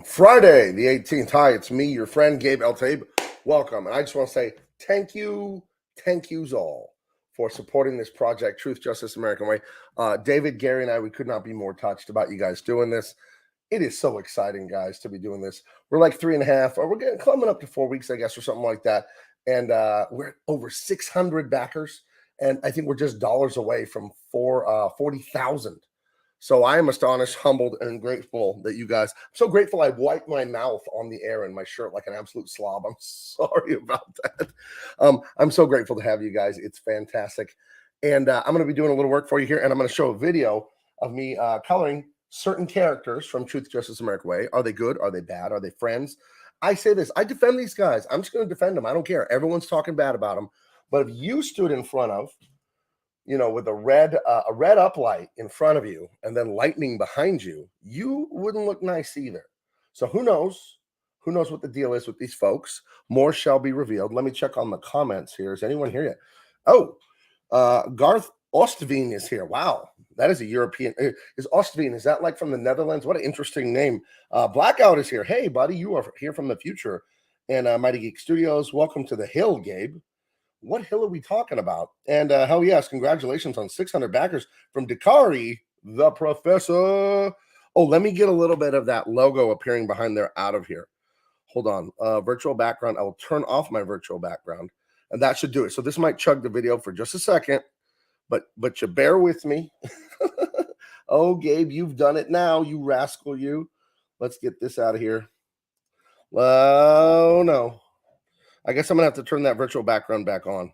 Friday, the 18th. Hi, it's me, your friend, Gabe Eltabe. Welcome. And I just want to say thank yous all for supporting this project, Truth, Justice, American Way. David, Gary, and I, we could not be more touched about you guys doing this. It is so exciting, guys, to be doing this. We're like 3.5, or we're coming up to 4 weeks, I guess, or something like that. And we're at over 600 backers. And I think we're just dollars away from 40,000. So I am astonished, humbled, and grateful that you guys. I'm so grateful I wiped my mouth on the air in my shirt like an absolute slob. I'm sorry about that. I'm so grateful to have you guys. It's fantastic. And I'm going to be doing a little work for you here, and I'm going to show a video of me coloring certain characters from Truth, Justice, American Way. Are they good? Are they bad? Are they friends? I say this. I defend these guys. I'm just going to defend them. I don't care. Everyone's talking bad about them. But if you stood in front of with a red uplight in front of you and then lightning behind you, you wouldn't look nice either. So who knows? Who knows what the deal is with these folks? More shall be revealed. Let me check on the comments here. Is anyone here yet? Oh, Garth Oostveen is here. Wow, that is a European. Is Oostveen, is that like from the Netherlands? What an interesting name. Blackout is here. Hey, buddy, you are here from the future. And Mighty Geek Studios, welcome to the Hill, Gabe. What hill are we talking about? And hell yes, congratulations on 600 backers from Dakari, the professor. Oh, let me get a little bit of that logo appearing behind there out of here. Hold on. Virtual background. I will turn off my virtual background, and that should do it. So this might chug the video for just a second, but you bear with me. Oh, Gabe, you've done it now, you rascal, you. Let's get this out of here. Oh, no. I guess I'm going to have to turn that virtual background back on.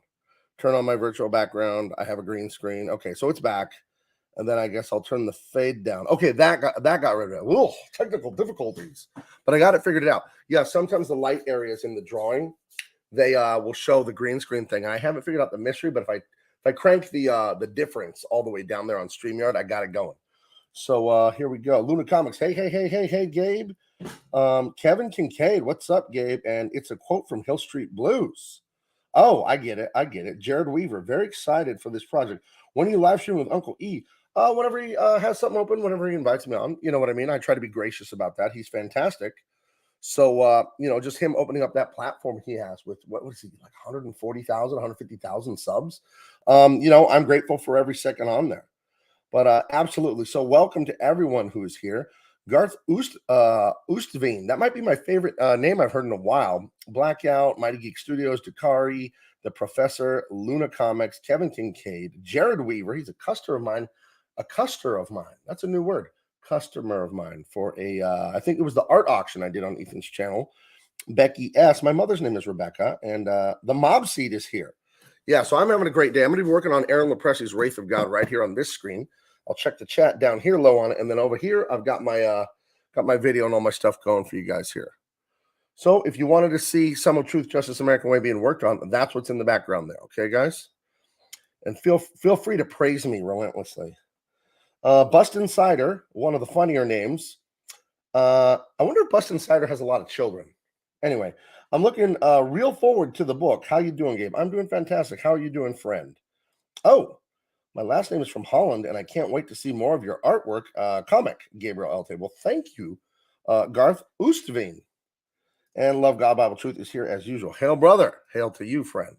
Turn on my virtual background. I have a green screen. Okay, so it's back. And then I guess I'll turn the fade down. Okay, that got rid of it. Whoa, technical difficulties. But I got it figured out. Yeah, sometimes the light areas in the drawing, they will show the green screen thing. I haven't figured out the mystery, but if I crank the difference all the way down there on StreamYard, I got it going. So here we go. Luna Comics. Hey, Gabe. Kevin Kincaid, what's up, Gabe? And it's a quote from Hill Street Blues. Oh, I get it. Jared Weaver, very excited for this project. When are you live streaming with Uncle E? Whenever he has something open, whenever he invites me on, you know what I mean? I try to be gracious about that. He's fantastic. So, just him opening up that platform he has with, what is he, like 140,000, 150,000 subs? I'm grateful for every second on there. But absolutely. So welcome to everyone who is here. Garth Oostveen. That might be my favorite name I've heard in a while. Blackout, Mighty Geek Studios, Dakari, The Professor, Luna Comics, Kevin Kincaid, Jared Weaver. He's a customer of mine. A customer of mine. That's a new word. Customer of mine for I think it was the art auction I did on Ethan's channel. Becky S. My mother's name is Rebecca. And the mob seat is here. Yeah, so I'm having a great day. I'm going to be working on Aaron Lepressi's Wraith of God right here on this screen. I'll check the chat down here low on it, and then over here I've got my video and all my stuff going for you guys here. So if you wanted to see some of Truth, Justice, American Way being worked on, that's what's in the background there. Okay, guys, and feel free to praise me relentlessly. Bust Insider, one of the funnier names. I wonder if Bust Insider has a lot of children. Anyway, I'm looking real forward to the book. How you doing, Gabe? I'm doing fantastic. How are you doing, friend? Oh, my last name is from Holland, and I can't wait to see more of your artwork. Comic, Gabriel Elte. Well, thank you, Garth Oostveen. And Love God Bible Truth is here as usual. Hail, brother. Hail to you, friend.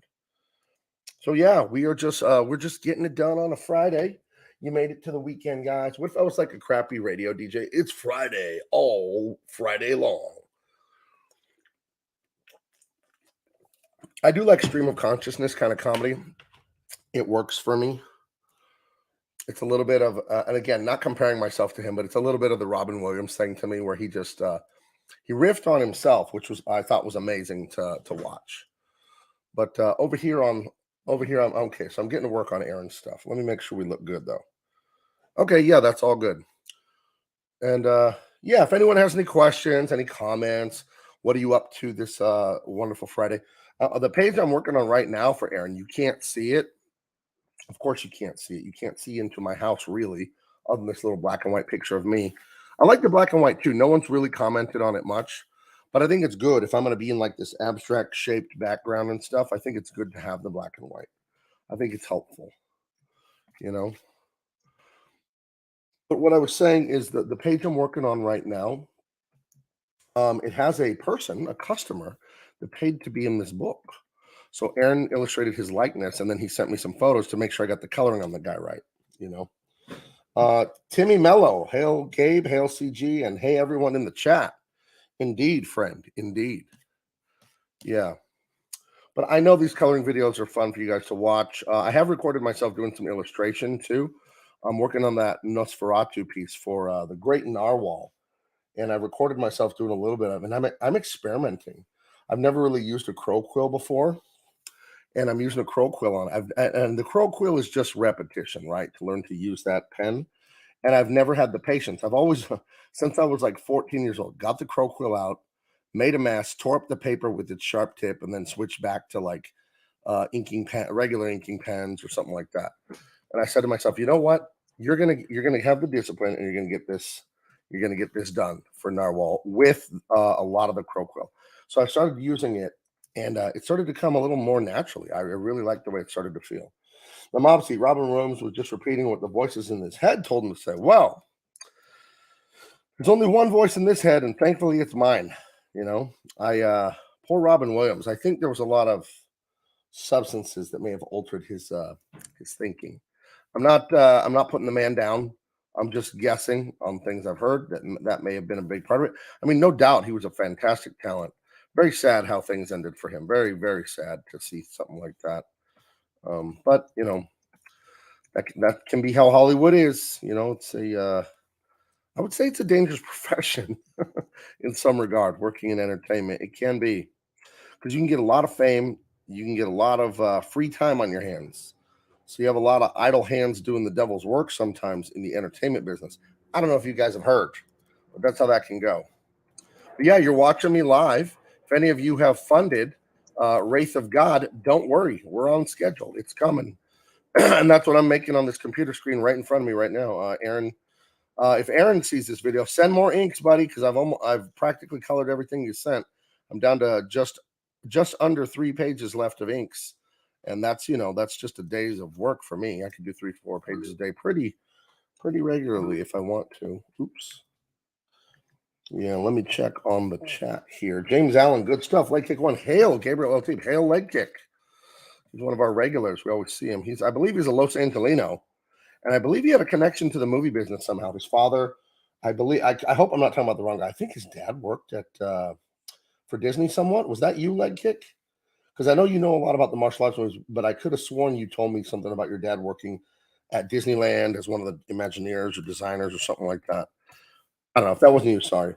So yeah, we're just getting it done on a Friday. You made it to the weekend, guys. What if I was like a crappy radio DJ? It's Friday, all Friday long. I do like stream of consciousness kind of comedy. It works for me. It's a little bit of, and again, not comparing myself to him, but it's a little bit of the Robin Williams thing to me, where he just he riffed on himself, which I thought was amazing to watch. But over here I'm okay. So I'm getting to work on Aaron's stuff. Let me make sure we look good though. Okay, yeah, that's all good. And yeah, if anyone has any questions, any comments, what are you up to this wonderful Friday? The page I'm working on right now for Aaron, you can't see it. Of course you can't see it. You can't see into my house really, other than this little black and white picture of me. I like the black and white too. No one's really commented on it much, but I think it's good if I'm going to be in like this abstract shaped background and stuff. I think it's good to have the black and white. I think it's helpful, But what I was saying is that the page I'm working on right now, It has a person, a customer, that paid to be in this book. So Aaron illustrated his likeness, and then he sent me some photos to make sure I got the coloring on the guy right. You know, Timmy Mello, hail Gabe, hail CG, and hey everyone in the chat. Indeed, friend, indeed. Yeah. But I know these coloring videos are fun for you guys to watch. I have recorded myself doing some illustration too. I'm working on that Nosferatu piece for the Great Narwhal, and I recorded myself doing a little bit of it. And I'm experimenting. I've never really used a crow quill before, and I'm using a crow quill on it. And the crow quill is just repetition, right? To learn to use that pen. And I've never had the patience. I've always, since I was like 14 years old, got the crow quill out, made a mess, tore up the paper with its sharp tip, and then switched back to like inking pen, regular inking pens or something like that. And I said to myself, you know what? You're gonna have the discipline, and you're gonna get this done for Narwhal with a lot of the crow quill. So I started using it, and it started to come a little more naturally. I really liked the way it started to feel. The mob seat, Robin Williams was just repeating what the voices in his head told him to say. Well, there's only one voice in this head, and thankfully it's mine. You know, poor Robin Williams. I think there was a lot of substances that may have altered his thinking. I'm not putting the man down. I'm just guessing on things I've heard that may have been a big part of it. I mean, no doubt he was a fantastic talent. Very sad how things ended for him. Very, very sad to see something like that. But you know, that can be how Hollywood is. You know, I would say it's a dangerous profession in some regard. Working in entertainment, it can be because you can get a lot of fame, you can get a lot of free time on your hands. So you have a lot of idle hands doing the devil's work sometimes in the entertainment business. I don't know if you guys have heard, but that's how that can go. But yeah, you're watching me live. If any of you have funded Wraith of God, don't worry, we're on schedule. It's coming. And that's what I'm making on this computer screen right in front of me right now. Aaron, if Aaron sees this video, send more inks, buddy, because I've practically colored everything you sent. I'm down to just under 3 pages left of inks, and that's just a days of work for me. I can do 3-4 pages a day pretty regularly if I want to. Oops. Yeah, let me check on the chat here. James Allen, good stuff. Leg kick one. Hail, Gabriel LT. Hail, leg kick. He's one of our regulars. We always see him. I believe he's a Los Angelino. And I believe he had a connection to the movie business somehow. His father, I believe, I hope I'm not talking about the wrong guy. I think his dad worked at for Disney somewhat. Was that you, leg kick? Because I know you know a lot about the martial arts movies, but I could have sworn you told me something about your dad working at Disneyland as one of the Imagineers or designers or something like that. I don't know if that wasn't you. Sorry.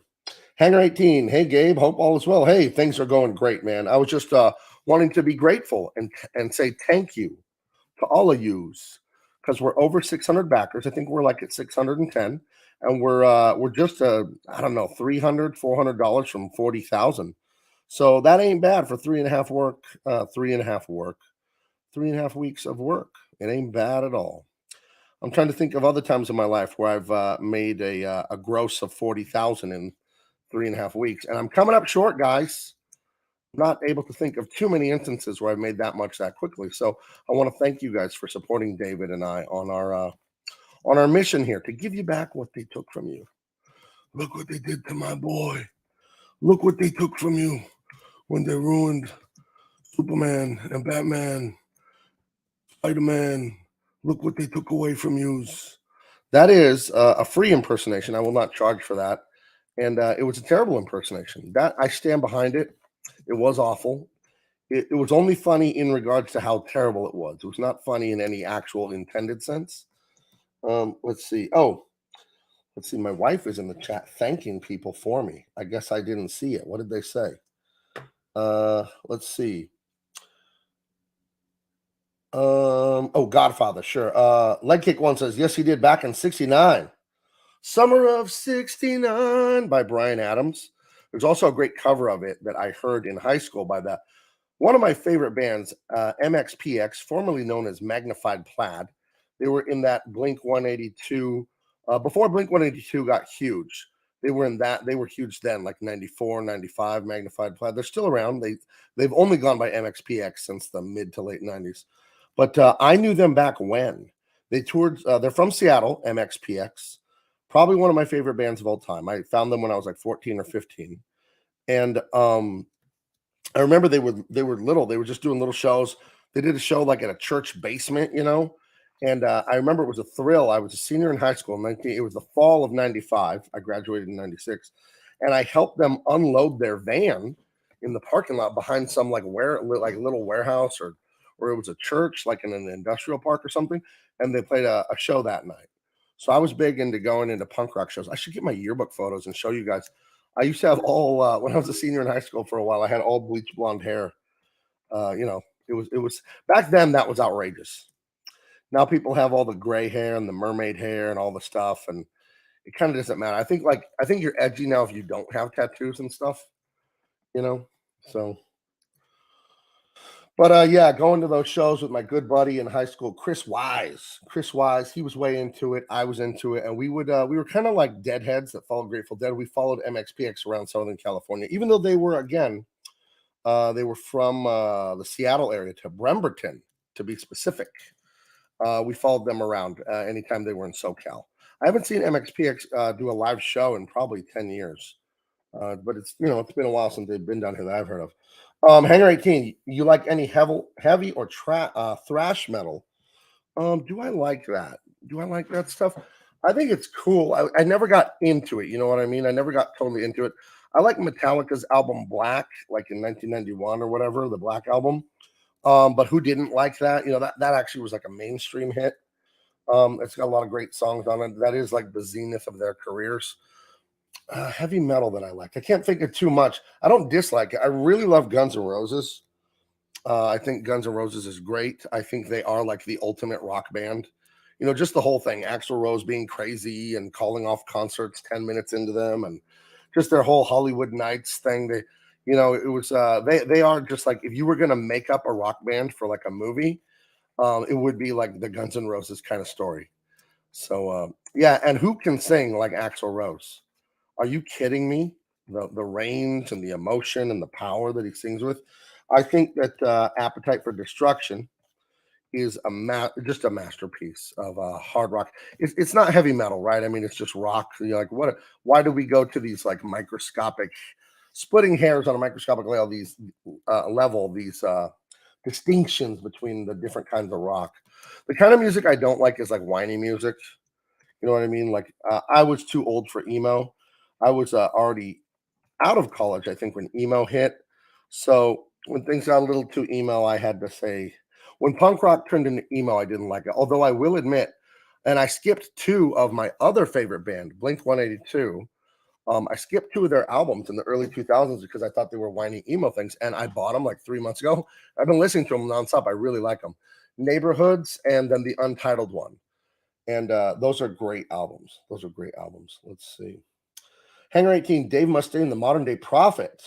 Hanger 18. Hey, Gabe. Hope all is well. Hey, things are going great, man. I was just wanting to be grateful and say thank you to all of yous because we're over 600 backers. I think we're like at 610, and we're just I don't know, $300-$400 from 40,000. So that ain't bad for 3.5 weeks of work. It ain't bad at all. I'm trying to think of other times in my life where I've made a gross of 40,000 in 3.5 weeks, and I'm coming up short, guys. Not able to think of too many instances where I've made that much that quickly. So I want to thank you guys for supporting David and I on our mission here to give you back what they took from you. Look what they did to my boy. Look what they took from you when they ruined Superman and Batman, Spider-Man. Look what they took away from you. That is a free impersonation. I will not charge for that. And it was a terrible impersonation. That I stand behind it. It was awful. It was only funny in regards to how terrible it was. It was not funny in any actual intended sense. Let's see. Oh, let's see. My wife is in the chat thanking people for me. I guess I didn't see it. What did they say? Let's see. Oh, Godfather, sure. Leg Kick One says, yes, he did back in 69. Summer of 69 by Bryan Adams. There's also a great cover of it that I heard in high school by one of my favorite bands, MXPX, formerly known as Magnified Plaid. They were in that Blink 182, before Blink 182 got huge. They were in that, they were huge then, like 94, 95, Magnified Plaid. They're still around. They've only gone by MXPX since the mid to late 90s. But I knew them back when. They toured, they're from Seattle, MXPX. Probably one of my favorite bands of all time. I found them when I was like 14 or 15. And I remember they were little. They were just doing little shows. They did a show like at a church basement, And I remember it was a thrill. I was a senior in high school. It was the fall of '95. I graduated in '96, and I helped them unload their van in the parking lot behind some like little warehouse or it was a church like in an industrial park or something. And they played a show that night. So I was big into going into punk rock shows. I should get my yearbook photos and show you guys. I used to have all when I was a senior in high school for a while. I had all bleach blonde hair. It was back then that was outrageous. Now people have all the gray hair and the mermaid hair and all the stuff, and it kind of doesn't matter. I think you're edgy now if you don't have tattoos and stuff, you know. So, but yeah, going to those shows with my good buddy in high school, Chris Wise. Chris Wise, he was way into it. I was into it, and we were kind of like deadheads that followed Grateful Dead. We followed MXPX around Southern California, even though they were from the Seattle area to Bremerton, to be specific. We followed them around anytime they were in SoCal. I haven't seen MXPX do a live show in probably 10 years, but it's been a while since they've been down here that I've heard of. Hanger 18, you like any heavy or thrash metal? Do I like that? Do I like that stuff? I think it's cool. I never got into it. You know what I mean? I never got totally into it. I like Metallica's album Black, like in 1991 or whatever, the Black album. But who didn't like that? That actually was like a mainstream hit. It's got a lot of great songs on it. That is like the zenith of their careers. Heavy metal that I like. I can't think of too much. I don't dislike it. I really love Guns N' Roses. I think Guns N' Roses is great. I think they are like the ultimate rock band. Just the whole thing. Axl Rose being crazy and calling off concerts 10 minutes into them, and just their whole Hollywood Nights thing. It was they are just like if you were gonna make up a rock band for like a movie, it would be like the Guns N' Roses kind of story. So yeah, and who can sing like Axl Rose? Are you kidding me? The range and the emotion and the power that he sings with. I think that Appetite for Destruction is just a masterpiece of hard rock. It's not heavy metal, right? I mean, it's just rock. You're like, what? Why do we go to these like microscopic, splitting hairs on a microscopic level? These distinctions between the different kinds of rock. The kind of music I don't like is like whiny music. You know what I mean? Like I was too old for emo. I was already out of college, I think, when emo hit. So when things got a little too emo, I had to say, when punk rock turned into emo, I didn't like it. Although I will admit, and I skipped two of my other favorite band, Blink 182. I skipped two of their albums in the early 2000s because I thought they were whiny emo things, and I bought them like 3 months ago. I've been listening to them nonstop. I really like them. Neighborhoods and then the Untitled one. And those are great albums. Those are great albums. Let's see. Hanger 18, Dave Mustaine, the modern day prophet.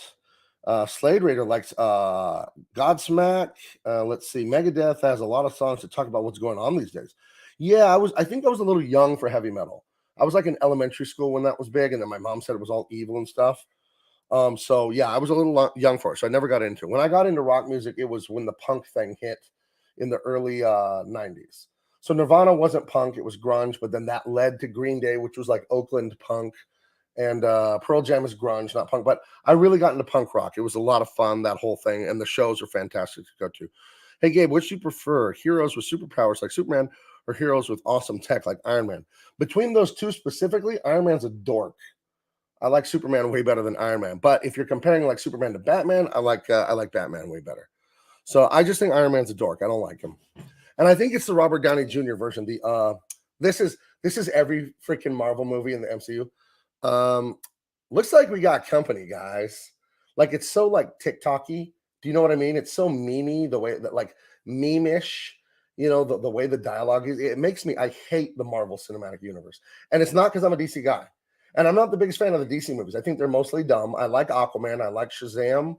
Slade Raider likes Godsmack. Let's see. Megadeth has a lot of songs to talk about what's going on these days. Yeah, I think I was a little young for heavy metal. I was like in elementary school when that was big, and then my mom said it was all evil and stuff. So yeah, I was a little young for it, so I never got into it. When I got into rock music, it was when the punk thing hit in the early 90s. So Nirvana wasn't punk, it was grunge, but then that led to Green Day, which was like Oakland punk, and Pearl Jam is grunge, not punk. But I really got into punk rock. It was a lot of fun, that whole thing, and the shows are fantastic to go to. Hey Gabe, which do you prefer? Heroes with superpowers like Superman or heroes with awesome tech like Iron Man? Between those two specifically, Iron Man's a dork. I like Superman way better than Iron Man. But if you're comparing like Superman to Batman, I like Batman way better. So I just think Iron Man's a dork. I don't like him. And I think it's the Robert Downey Jr. version. This is every freaking Marvel movie in the MCU. Looks like we got company, guys. Like it's so like TikToky. Do you know what I mean? It's so memey, the way that like meme-ish, the way the dialogue is. It makes me I hate the Marvel Cinematic Universe. And it's not because I'm a DC guy. And I'm not the biggest fan of the DC movies. I think they're mostly dumb. I like Aquaman, I like Shazam.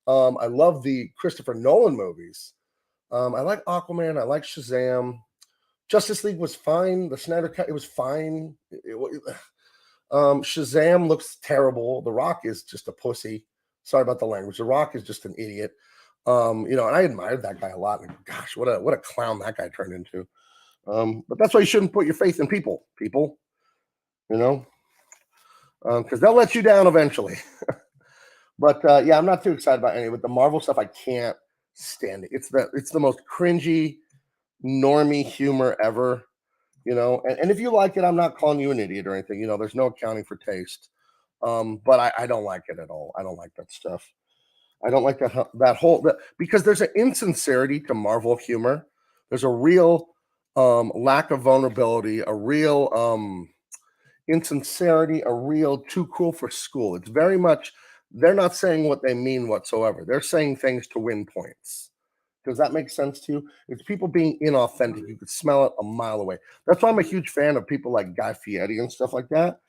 I love the Christopher Nolan movies. I like Aquaman, I like Shazam. Justice League was fine. The Snyder Cut, it was fine. Shazam looks terrible. The Rock is just a pussy. Sorry about the language. The Rock is just an idiot. And I admired that guy a lot. Like, gosh, what a clown that guy turned into. But that's why you shouldn't put your faith in people. Because they'll let you down eventually. But yeah, I'm not too excited about any of it. The Marvel stuff, I can't stand it. It's the most cringy, normie humor ever. And if you like it, I'm not calling you an idiot or anything. There's no accounting for taste. But I don't like it at all. I don't like that stuff. I don't like that whole because there's an insincerity to Marvel humor. There's a real lack of vulnerability, a real insincerity, a real too cool for school. It's very much they're not saying what they mean whatsoever. They're saying things to win points. Does that make sense to you? It's people being inauthentic. You could smell it a mile away. That's why I'm a huge fan of people like Guy Fieri and stuff like that.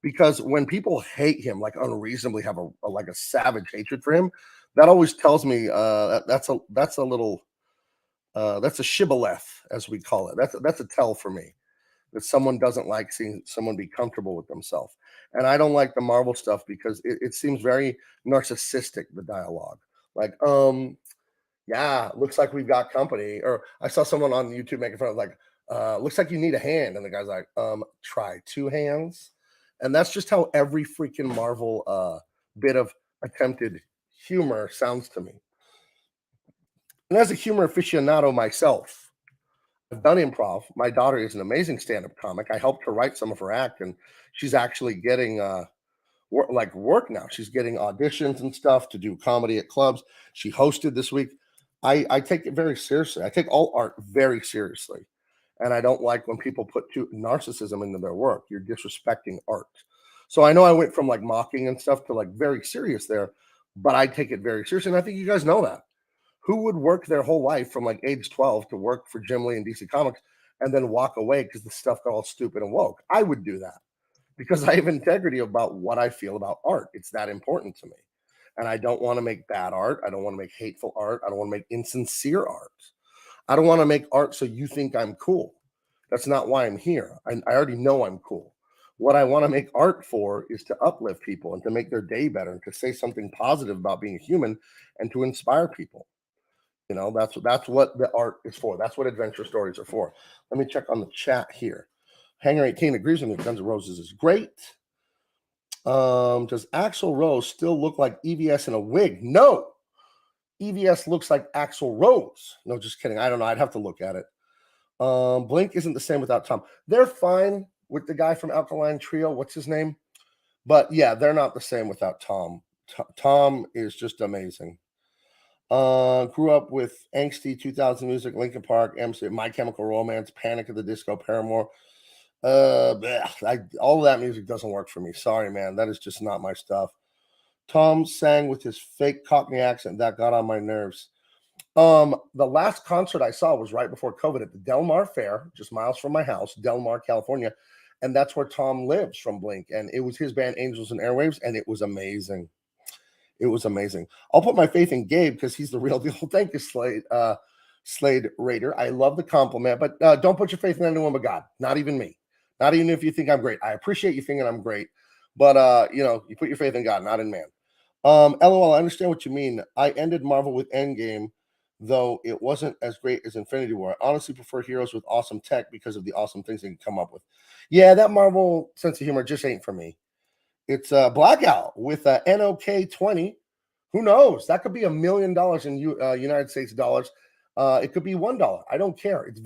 Because when people hate him, like unreasonably have like a savage hatred for him, that always tells me that's a little that's a shibboleth, as we call it. That's a tell for me that someone doesn't like seeing someone be comfortable with themselves. And I don't like the Marvel stuff because it seems very narcissistic, the dialogue. Like, yeah, looks like we've got company. Or I saw someone on YouTube making fun of like, looks like you need a hand. And the guy's like, try two hands. And that's just how every freaking Marvel bit of attempted humor sounds to me. And as a humor aficionado myself, I've done improv. My daughter is an amazing stand-up comic. I helped her write some of her act, and she's actually getting work now. She's getting auditions and stuff to do comedy at clubs. She hosted this week. I take it very seriously. I take all art very seriously, and I don't like when people put too narcissism into their work. You're disrespecting art. So I know I went from like mocking and stuff to like very serious there, but I take it very seriously, and I think you guys know that. Who would work their whole life from like age 12 to work for Jim Lee and DC Comics and then walk away because the stuff got all stupid and woke? I would do that because I have integrity about what I feel about art. It's that important to me. And I don't want to make bad art. I don't want to make hateful art. I don't want to make insincere art. I don't want to make art so you think I'm cool. That's not why I'm here. I already know I'm cool. What I want to make art for is to uplift people and to make their day better and to say something positive about being a human and to inspire people. That's what the art is for. That's what adventure stories are for. Let me check on the chat here. Hanger 18 agrees with me. Guns N' Roses is great. Does Axl Rose still look like EVS in a wig? No. EVS looks like Axl Rose. No, just kidding. I don't know. I'd have to look at it. Blink isn't the same without Tom. They're fine with the guy from Alkaline Trio. What's his name? But yeah, they're not the same without Tom. Tom is just amazing. Grew up with angsty 2000 music, Linkin Park, MC, My Chemical Romance, Panic at the Disco, Paramore. All of that music doesn't work for me. Sorry, man. That is just not my stuff. Tom sang with his fake Cockney accent. That got on my nerves. The last concert I saw was right before COVID at the Del Mar Fair, just miles from my house, Del Mar, California. And that's where Tom lives from Blink. And it was his band Angels and Airwaves, and it was amazing. It was amazing. I'll put my faith in Gabe because he's the real deal. Thank you, Slade Raider. I love the compliment, but don't put your faith in anyone but God. Not even me. Not even if you think I'm great. I appreciate you thinking I'm great, but you put your faith in God, not in man. LOL, I understand what you mean. I ended Marvel with Endgame, though it wasn't as great as Infinity War. I honestly prefer heroes with awesome tech because of the awesome things they can come up with. Yeah, that Marvel sense of humor just ain't for me. It's Blackout with NOK 20. Who knows? That could be $1 million in United States dollars. It could be $1. I don't care. It's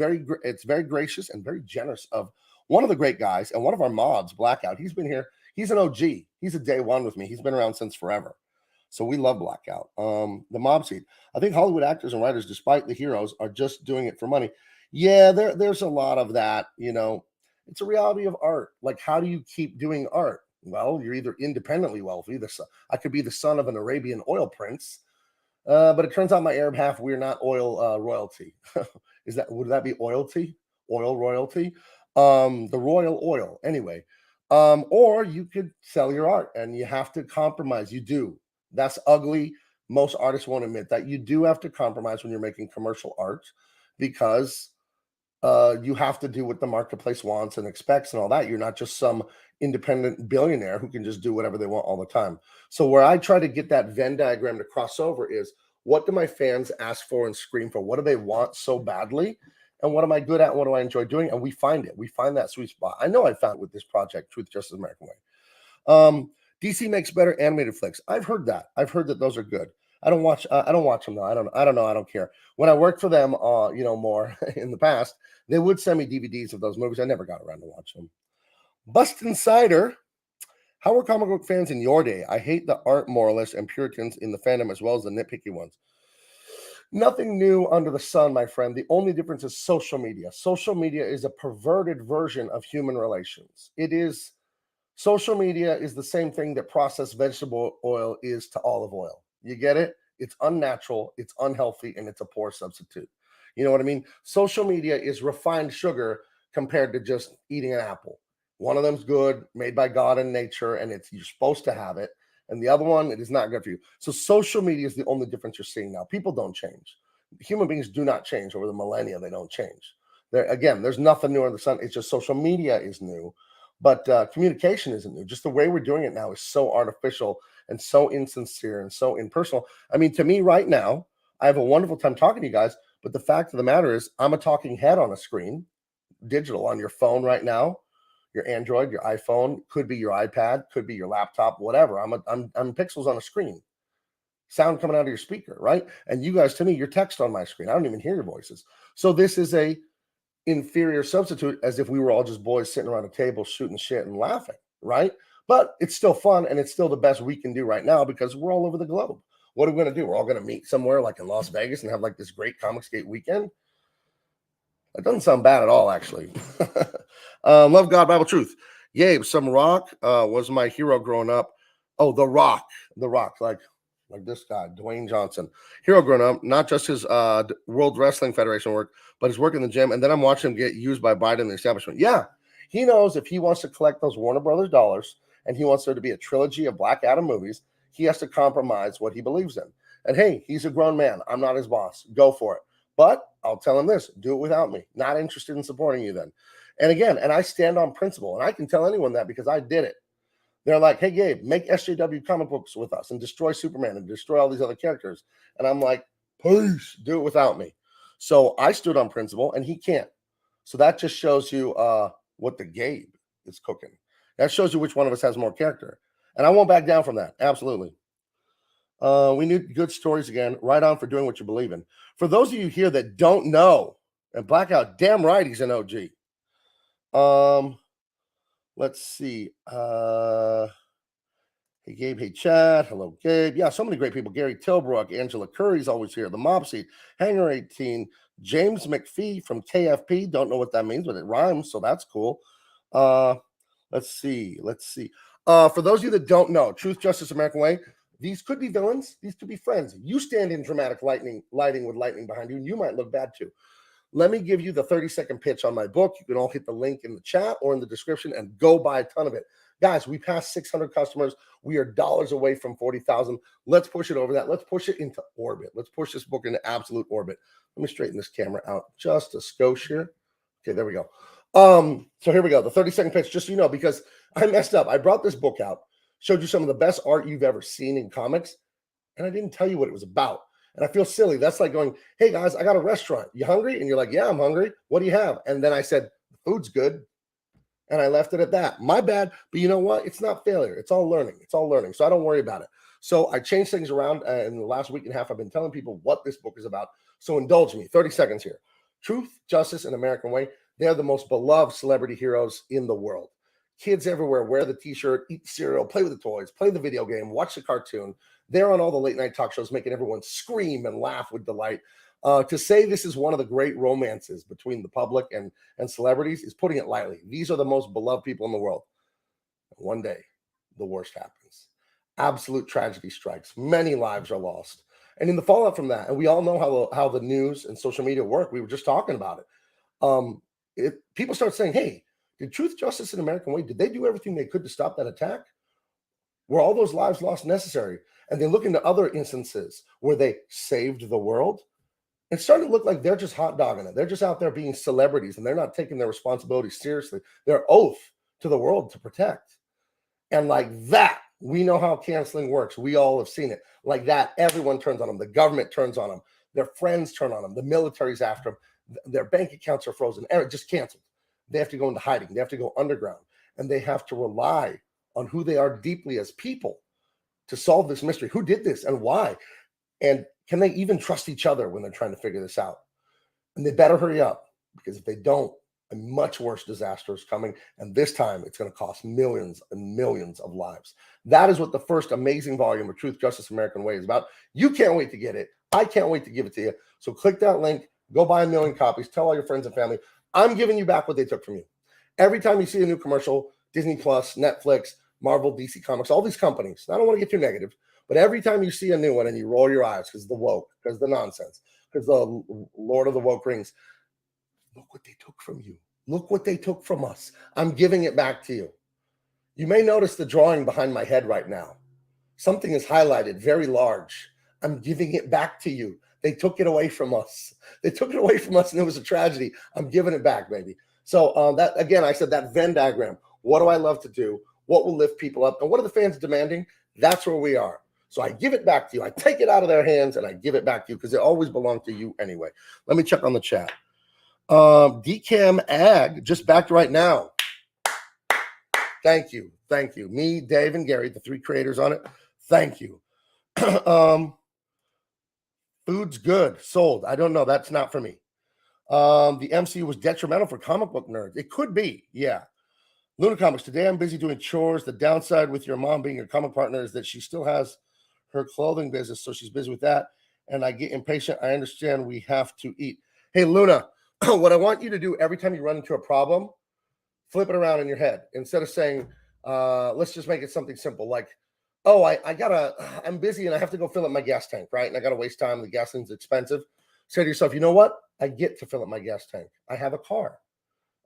very gracious and very generous of one of the great guys and one of our mods, Blackout. He's been here. He's an OG. He's a day one with me. He's been around since forever. So we love Blackout. The mob seat. I think Hollywood actors and writers, despite the heroes, are just doing it for money. Yeah, there's a lot of that. It's a reality of art. Like, how do you keep doing art? Well, you're either independently wealthy. I could be the son of an Arabian oil prince, but it turns out my Arab half, we're not oil royalty. Would that be oilty? Oil royalty? The royal oil. Anyway, or you could sell your art, and you have to compromise. You do. That's ugly. Most artists won't admit that. You do have to compromise when you're making commercial art because you have to do what the marketplace wants and expects and all that. You're not just some independent billionaire who can just do whatever they want all the time. So where I try to get that Venn diagram to cross over is, what do my fans ask for and scream for? What do they want so badly? And what am I good at? And what do I enjoy doing? And we find it. We find that sweet spot. I know I found it with this project, Truth, Justice, American Way. DC makes better animated flicks. I've heard that. I've heard that those are good. I don't watch. I don't watch them though. I don't know. I don't care. When I worked for them, more in the past, they would send me DVDs of those movies. I never got around to watch them. Bust Insider. How were comic book fans in your day? I hate the art moralists and Puritans in the fandom as well as the nitpicky ones. Nothing new under the sun, my friend. The only difference is social media. Social media is a perverted version of human relations. Social media is the same thing that processed vegetable oil is to olive oil. You get it? It's unnatural, it's unhealthy, and it's a poor substitute. You know what I mean? Social media is refined sugar compared to just eating an apple. One of them's good, made by God and nature, and you're supposed to have it. And the other one, it is not good for you. So social media is the only difference you're seeing now. People don't change. Human beings do not change over the millennia. They don't change. There's nothing new under the sun. It's just social media is new, but communication isn't new. Just the way we're doing it now is so artificial and so insincere and so impersonal. I mean, to me right now, I have a wonderful time talking to you guys, but the fact of the matter is I'm a talking head on a screen, digital on your phone right now. Your Android, your iPhone, could be your iPad, could be your laptop, whatever. I'm pixels on a screen, sound coming out of your speaker, right? And you guys, to me, you're text on my screen. I don't even hear your voices. So this is a inferior substitute, as if we were all just boys sitting around a table shooting shit and laughing, right? But it's still fun, and it's still the best we can do right now because we're all over the globe. What are we going to do? We're all going to meet somewhere like in Las Vegas and have like this great Comicsgate weekend. That doesn't sound bad at all, actually. Love God, Bible Truth. Gabe, some Rock was my hero growing up. Oh, The Rock, like this guy, Dwayne Johnson. Hero growing up, not just his World Wrestling Federation work, but his work in the gym. And then I'm watching him get used by Biden and the establishment. Yeah, he knows if he wants to collect those Warner Brothers dollars and he wants there to be a trilogy of Black Adam movies, he has to compromise what he believes in. And hey, he's a grown man. I'm not his boss. Go for it. But I'll tell him this, do it without me. Not interested in supporting you then. And again, and I stand on principle, and I can tell anyone that because I did it. They're like, hey, Gabe, make SJW comic books with us and destroy Superman and destroy all these other characters. And I'm like, peace, do it without me. So I stood on principle, and he can't. So that just shows you what the Gabe is cooking. That shows you which one of us has more character. And I won't back down from that. Absolutely. We need good stories again. Right on for doing what you believe in. For those of you here that don't know, and Blackout, damn right he's an OG. Let's see. Hey Gabe, hey Chad, hello Gabe. Yeah, so many great people. Gary Tilbrook, Angela Curry's always here. The Mob Seat, Hanger 18, James McPhee from KFP. Don't know what that means, but it rhymes, so that's cool. Let's see. For those of you that don't know, Truth, Justice, American Way. These could be villains. These could be friends. You stand in dramatic lighting with lightning behind you, and you might look bad too. Let me give you the 30-second pitch on my book. You can all hit the link in the chat or in the description and go buy a ton of it. Guys, we passed 600 customers. We are dollars away from 40,000. Let's push it over that. Let's push it into orbit. Let's push this book into absolute orbit. Let me straighten this camera out just a skosh here. Okay, there we go. So here we go. The 30-second pitch, just so you know, because I messed up. I brought this book out, showed you some of the best art you've ever seen in comics, and I didn't tell you what it was about. And I feel silly. That's like going, hey, guys, I got a restaurant. You hungry? And you're like, yeah, I'm hungry. What do you have? And then I said, food's good. And I left it at that. My bad. But you know what? It's not failure. It's all learning. So I don't worry about it. So I changed things around. In the last week and a half, I've been telling people what this book is about. So indulge me. 30 seconds here. Truth, Justice, and American Way. They're the most beloved celebrity heroes in the world. Kids everywhere wear the t-shirt, eat cereal, play with the toys, play the video game, watch the cartoon. They're on all the late night talk shows, making everyone scream and laugh with delight. To say this is one of the great romances between the public and celebrities is putting it lightly. These are the most beloved people in the world. One day, the worst happens. Absolute tragedy strikes. Many lives are lost. And in the fallout from that, and we all know how the news and social media work. We were just talking about it. People start saying, hey, did Truth, Justice, and American Way, did they do everything they could to stop that attack? Were all those lives lost necessary? And they look into other instances where they saved the world. It's starting to look like they're just hot dogging it. They're just out there being celebrities, and they're not taking their responsibility seriously. Their oath to the world to protect. And like that, we know how canceling works. We all have seen it. Like that, everyone turns on them. The government turns on them. Their friends turn on them. The military's after them. Their bank accounts are frozen. Just canceled. They have to go into hiding. They have to go underground. And they have to rely on who they are deeply as people to solve this mystery. Who did this and why? And can they even trust each other when they're trying to figure this out? And they better hurry up, because if they don't, a much worse disaster is coming. And this time it's going to cost millions and millions of lives. That is what the first amazing volume of Truth, Justice, American Way is about. You can't wait to get it. I can't wait to give it to you. So click that link, go buy 1 million copies, tell all your friends and family. I'm giving you back what they took from you. Every time you see a new commercial, Disney Plus, Netflix, Marvel, DC Comics, all these companies, I don't want to get too negative, but every time you see a new one and you roll your eyes because the woke, because the nonsense, because the Lord of the Woke Rings, look what they took from you. Look what they took from us. I'm giving it back to you. You may notice the drawing behind my head right now. Something is highlighted very large. I'm giving it back to you. They took it away from us. They took it away from us, and it was a tragedy. I'm giving it back, baby. So that, again, I said that Venn diagram. What do I love to do? What will lift people up? And what are the fans demanding? That's where we are. So I give it back to you. I take it out of their hands and I give it back to you, because it always belonged to you anyway. Let me check on the chat. DCAM Ag just backed right now. Thank you. Thank you. Me, Dave, and Gary, the 3 creators on it. Thank you. Food's good. Sold. I don't know. That's not for me. The MCU was detrimental for comic book nerds. It could be. Yeah. Luna Comics. Today I'm busy doing chores. The downside with your mom being your comic partner is that she still has her clothing business, so she's busy with that. And I get impatient. I understand we have to eat. Hey, Luna, what I want you to do every time you run into a problem, flip it around in your head. Instead of saying, let's just make it something simple, like, oh, I'm busy and I have to go fill up my gas tank, right? And I got to waste time. The gasoline's expensive. Say to yourself, you know what? I get to fill up my gas tank. I have a car.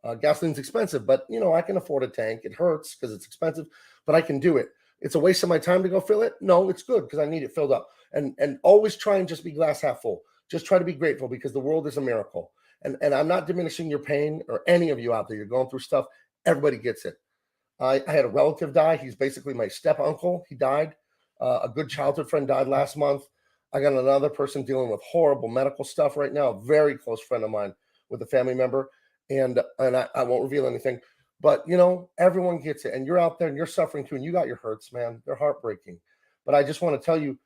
Gasoline's expensive, but, I can afford a tank. It hurts because it's expensive, but I can do it. It's a waste of my time to go fill it. No, it's good because I need it filled up. And always try and just be glass half full. Just try to be grateful, because the world is a miracle. And I'm not diminishing your pain, or any of you out there. You're going through stuff. Everybody gets it. I had a relative die. He's basically my step uncle. He died. A good childhood friend died last month. I got another person dealing with horrible medical stuff right now. A very close friend of mine with a family member. And I won't reveal anything. But, everyone gets it. And you're out there and you're suffering too. And you got your hurts, man. They're heartbreaking. But I just want to tell you,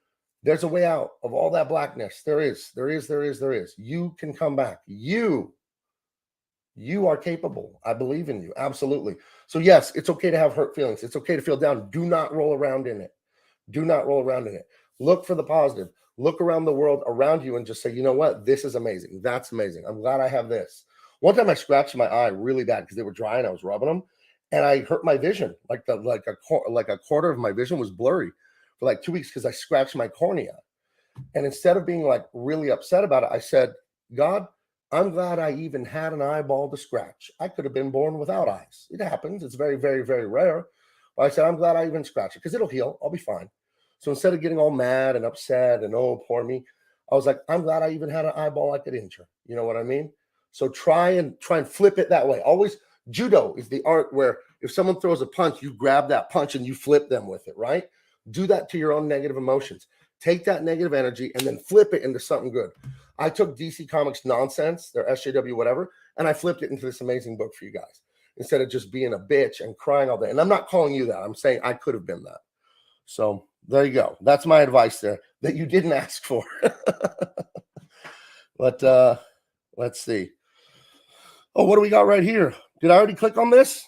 there's a way out of all that blackness. There is. You can come back. You are capable. I believe in you. Absolutely. So yes, it's okay to have hurt feelings. It's okay to feel down. Do not roll around in it. Do not roll around in it. Look for the positive. Look around the world around you and just say, you know what? This is amazing. That's amazing. I'm glad I have this. One time I scratched my eye really bad because they were dry and I was rubbing them, and I hurt my vision. Like a quarter of my vision was blurry for like 2 weeks because I scratched my cornea. And instead of being like really upset about it, I said, God, I'm glad I even had an eyeball to scratch. I could have been born without eyes. It happens. It's very, very, very rare. But I said, I'm glad I even scratched it because it'll heal. I'll be fine. So instead of getting all mad and upset and, oh, poor me, I was like, I'm glad I even had an eyeball I could injure. You know what I mean? So try and flip it that way. Always, judo is the art where if someone throws a punch, you grab that punch and you flip them with it, right? Do that to your own negative emotions. Take that negative energy and then flip it into something good. I took DC Comics nonsense, their SJW, whatever, and I flipped it into this amazing book for you guys instead of just being a bitch and crying all day. And I'm not calling you that. I'm saying I could have been that. So there you go. That's my advice there that you didn't ask for. But let's see. Oh, what do we got right here? Did I already click on this?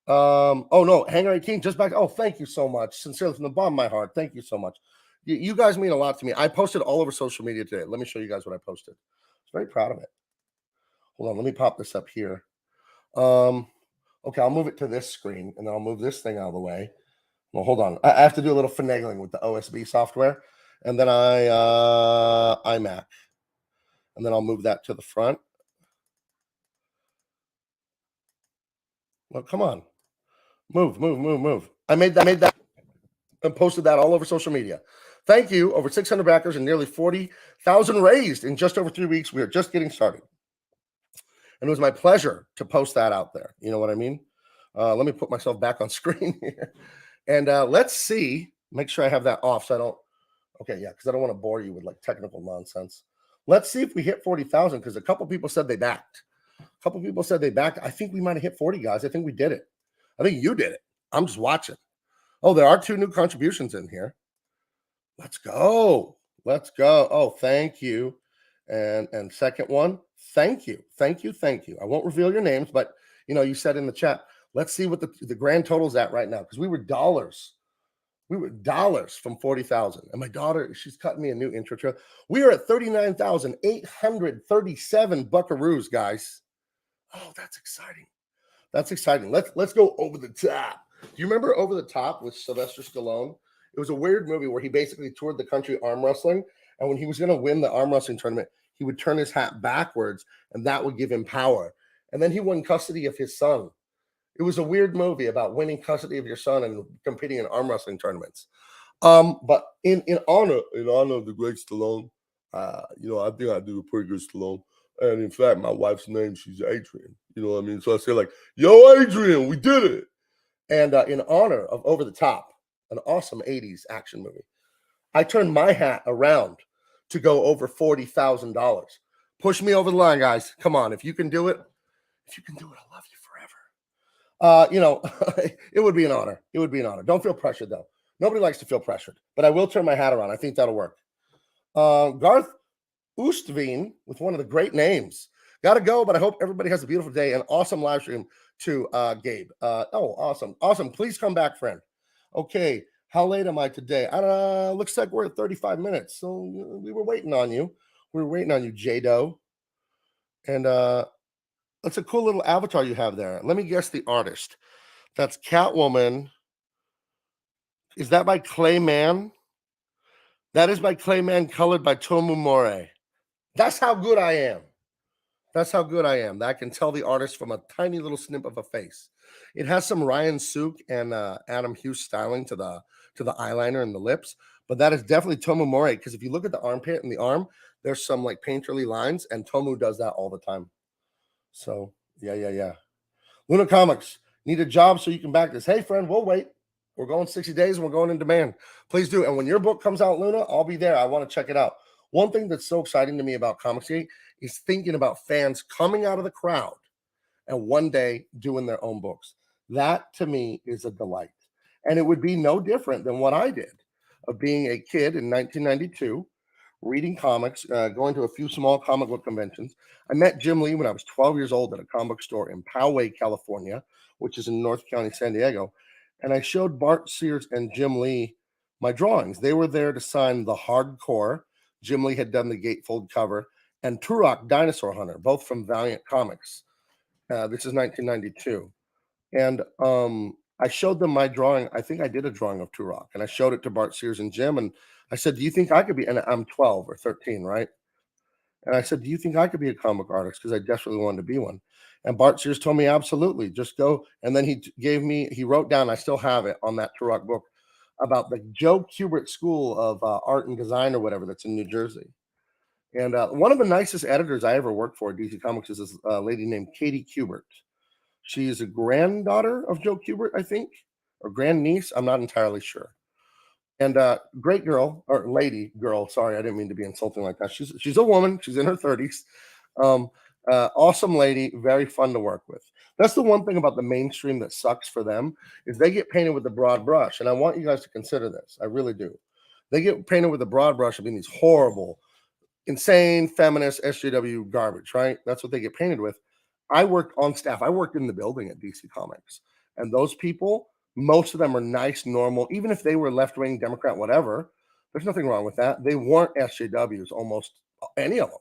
Oh no, Hanger 18 just back. Oh, thank you so much. Sincerely from the bottom of my heart. Thank you so much. You guys mean a lot to me. I posted all over social media today. Let me show you guys what I posted. I was very proud of it. Hold on, let me pop this up here. Okay, I'll move it to this screen and then I'll move this thing out of the way. Well, hold on. I have to do a little finagling with the OSB software, and then iMac, and then I'll move that to the front. Well, come on. Move. I made that and posted that all over social media. Thank you. Over 600 backers and nearly 40,000 raised in just over 3 weeks. We are just getting started. And it was my pleasure to post that out there. You know what I mean? Let me put myself back on screen here. And let's see. Make sure I have that off so I don't. Okay, yeah, because I don't want to bore you with like technical nonsense. Let's see if we hit 40,000 because a couple people said they backed. A couple people said they backed. I think we might have hit 40, guys. I think we did it. I think you did it. I'm just watching. Oh, there are 2 new contributions in here. Let's go. Let's go. Oh, thank you. And second one, thank you. Thank you. Thank you. I won't reveal your names, but you said in the chat, let's see what the grand total's at right now because we were dollars. We were dollars from 40,000. And my daughter, she's cutting me a new intro trail. We are at 39,837 buckaroos, guys. Oh, that's exciting. That's exciting. Let's go over the top. Do you remember Over the Top with Sylvester Stallone? It was a weird movie where he basically toured the country arm wrestling, and when he was going to win the arm wrestling tournament, he would turn his hat backwards, and that would give him power. And then he won custody of his son. It was a weird movie about winning custody of your son and competing in arm wrestling tournaments. But in honor of the great Stallone, I think I do a pretty good Stallone. And in fact, my wife's name, she's Adrian. You know what I mean? So I say like, "Yo, Adrian, we did it!" And in honor of Over the Top, an awesome '80s action movie, I turned my hat around to go over $40,000. Push me over the line, guys. Come on, if you can do it, I love you forever. It would be an honor. It would be an honor. Don't feel pressured though. Nobody likes to feel pressured, but I will turn my hat around. I think that'll work. Garth Oostveen with one of the great names. Gotta go, but I hope everybody has a beautiful day and awesome live stream to Gabe. Awesome. Awesome. Please come back, friend. Okay. How late am I today? Looks like we're at 35 minutes. So we were waiting on you. We were waiting on you, J-Do. And that's a cool little avatar you have there. Let me guess the artist. That's Catwoman. Is that by Clayman? That is by Clayman, colored by Tomu More. That's how good I am. That's how good I am. That I can tell the artist from a tiny little snip of a face. It has some Ryan Sook and Adam Hughes styling to the eyeliner and the lips, but that is definitely Tomu More because if you look at the armpit and the arm, there's some like painterly lines, and Tomu does that all the time. So yeah. Luna Comics, need a job so you can back this. Hey friend, we'll wait. We're going 60 days and we're going in demand. Please do. And when your book comes out, Luna, I'll be there. I want to check it out. One thing that's so exciting to me about Comicsgate is thinking about fans coming out of the crowd and one day doing their own books. That to me is a delight. And it would be no different than what I did of being a kid in 1992, reading comics, going to a few small comic book conventions. I met Jim Lee when I was 12 years old at a comic book store in Poway, California, which is in North County, San Diego. And I showed Bart Sears and Jim Lee my drawings. They were there to sign The Hardcore. Jim Lee had done the gatefold cover, and Turok Dinosaur Hunter, both from Valiant Comics. This is 1992. And I showed them my drawing. I think I did a drawing of Turok, and I showed it to Bart Sears and Jim. And I said, "Do you think I could be?" And I'm 12 or 13, right? And I said, "Do you think I could be a comic artist?" Because I desperately wanted to be one. And Bart Sears told me, "Absolutely, just go." And then he wrote down, I still have it on that Turok book, about the Joe Kubert School of Art and Design or whatever that's in New Jersey. And one of the nicest editors I ever worked for at DC Comics is this lady named Katie Kubert. She is a granddaughter of Joe Kubert, I think, or grandniece. I'm not entirely sure. And great girl or lady girl. Sorry, I didn't mean to be insulting like that. She's a woman. She's in her 30s. Um, awesome lady, very fun to work with. That's the one thing about the mainstream that sucks for them is they get painted with the broad brush. And I want you guys to consider this. I really do. They get painted with the broad brush of being these horrible, insane feminist SJW garbage, right? That's what they get painted with. I worked on staff. I worked in the building at DC Comics. And those people, most of them are nice, normal, even if they were left-wing, Democrat, whatever. There's nothing wrong with that. They weren't SJWs, almost any of them.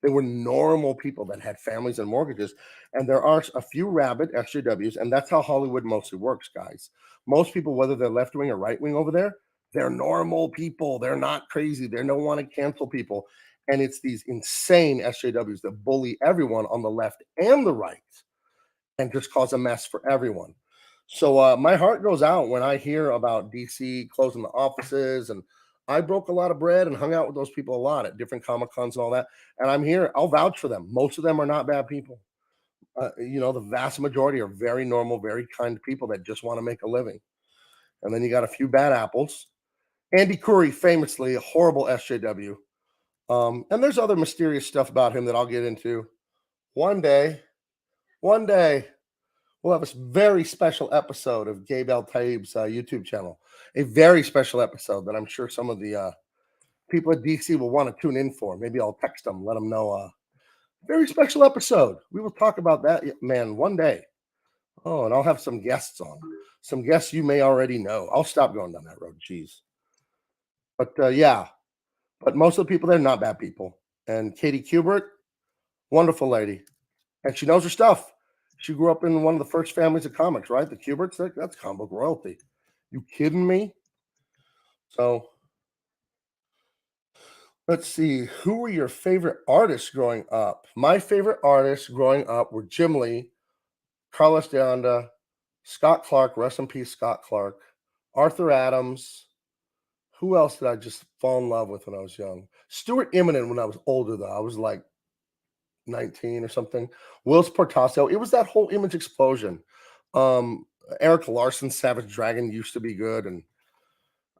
They were normal people that had families and mortgages. And there are a few rabid SJWs, and that's how Hollywood mostly works, guys. Most people, whether they're left-wing or right-wing over there, they're normal people. They're not crazy. They don't want to cancel people. And it's these insane SJWs that bully everyone on the left and the right and just cause a mess for everyone. So my heart goes out when I hear about DC closing the offices. And I broke a lot of bread and hung out with those people a lot at different Comic Cons and all that. And I'm here. I'll vouch for them. Most of them are not bad people. The vast majority are very normal, very kind people that just want to make a living. And then you got a few bad apples. Andy Curry, famously a horrible SJW. And there's other mysterious stuff about him that I'll get into one day. we'll have a very special episode of Gabe El Taib's YouTube channel. A very special episode that I'm sure some of the people at DC will want to tune in for. Maybe I'll text them, let them know. Very special episode. We will talk about that, man, one day. Oh, and I'll have some guests on. Some guests you may already know. I'll stop going down that road. Jeez. But yeah, but most of the people there, not bad people. And Katie Kubert, wonderful lady. And she knows her stuff. She grew up in one of the first families of comics, right? The Kuberts, that's comic book royalty. You kidding me? So let's see. Who were your favorite artists growing up? My favorite artists growing up were Jim Lee, Carlos de Anda, Scott Clark, rest in peace, Scott Clark, Arthur Adams. Who else did I just fall in love with when I was young? Stuart Immonen when I was older, though. I was like 19 or something. Wills Portacio. It was that whole Image explosion. Eric Larson's Savage Dragon used to be good, and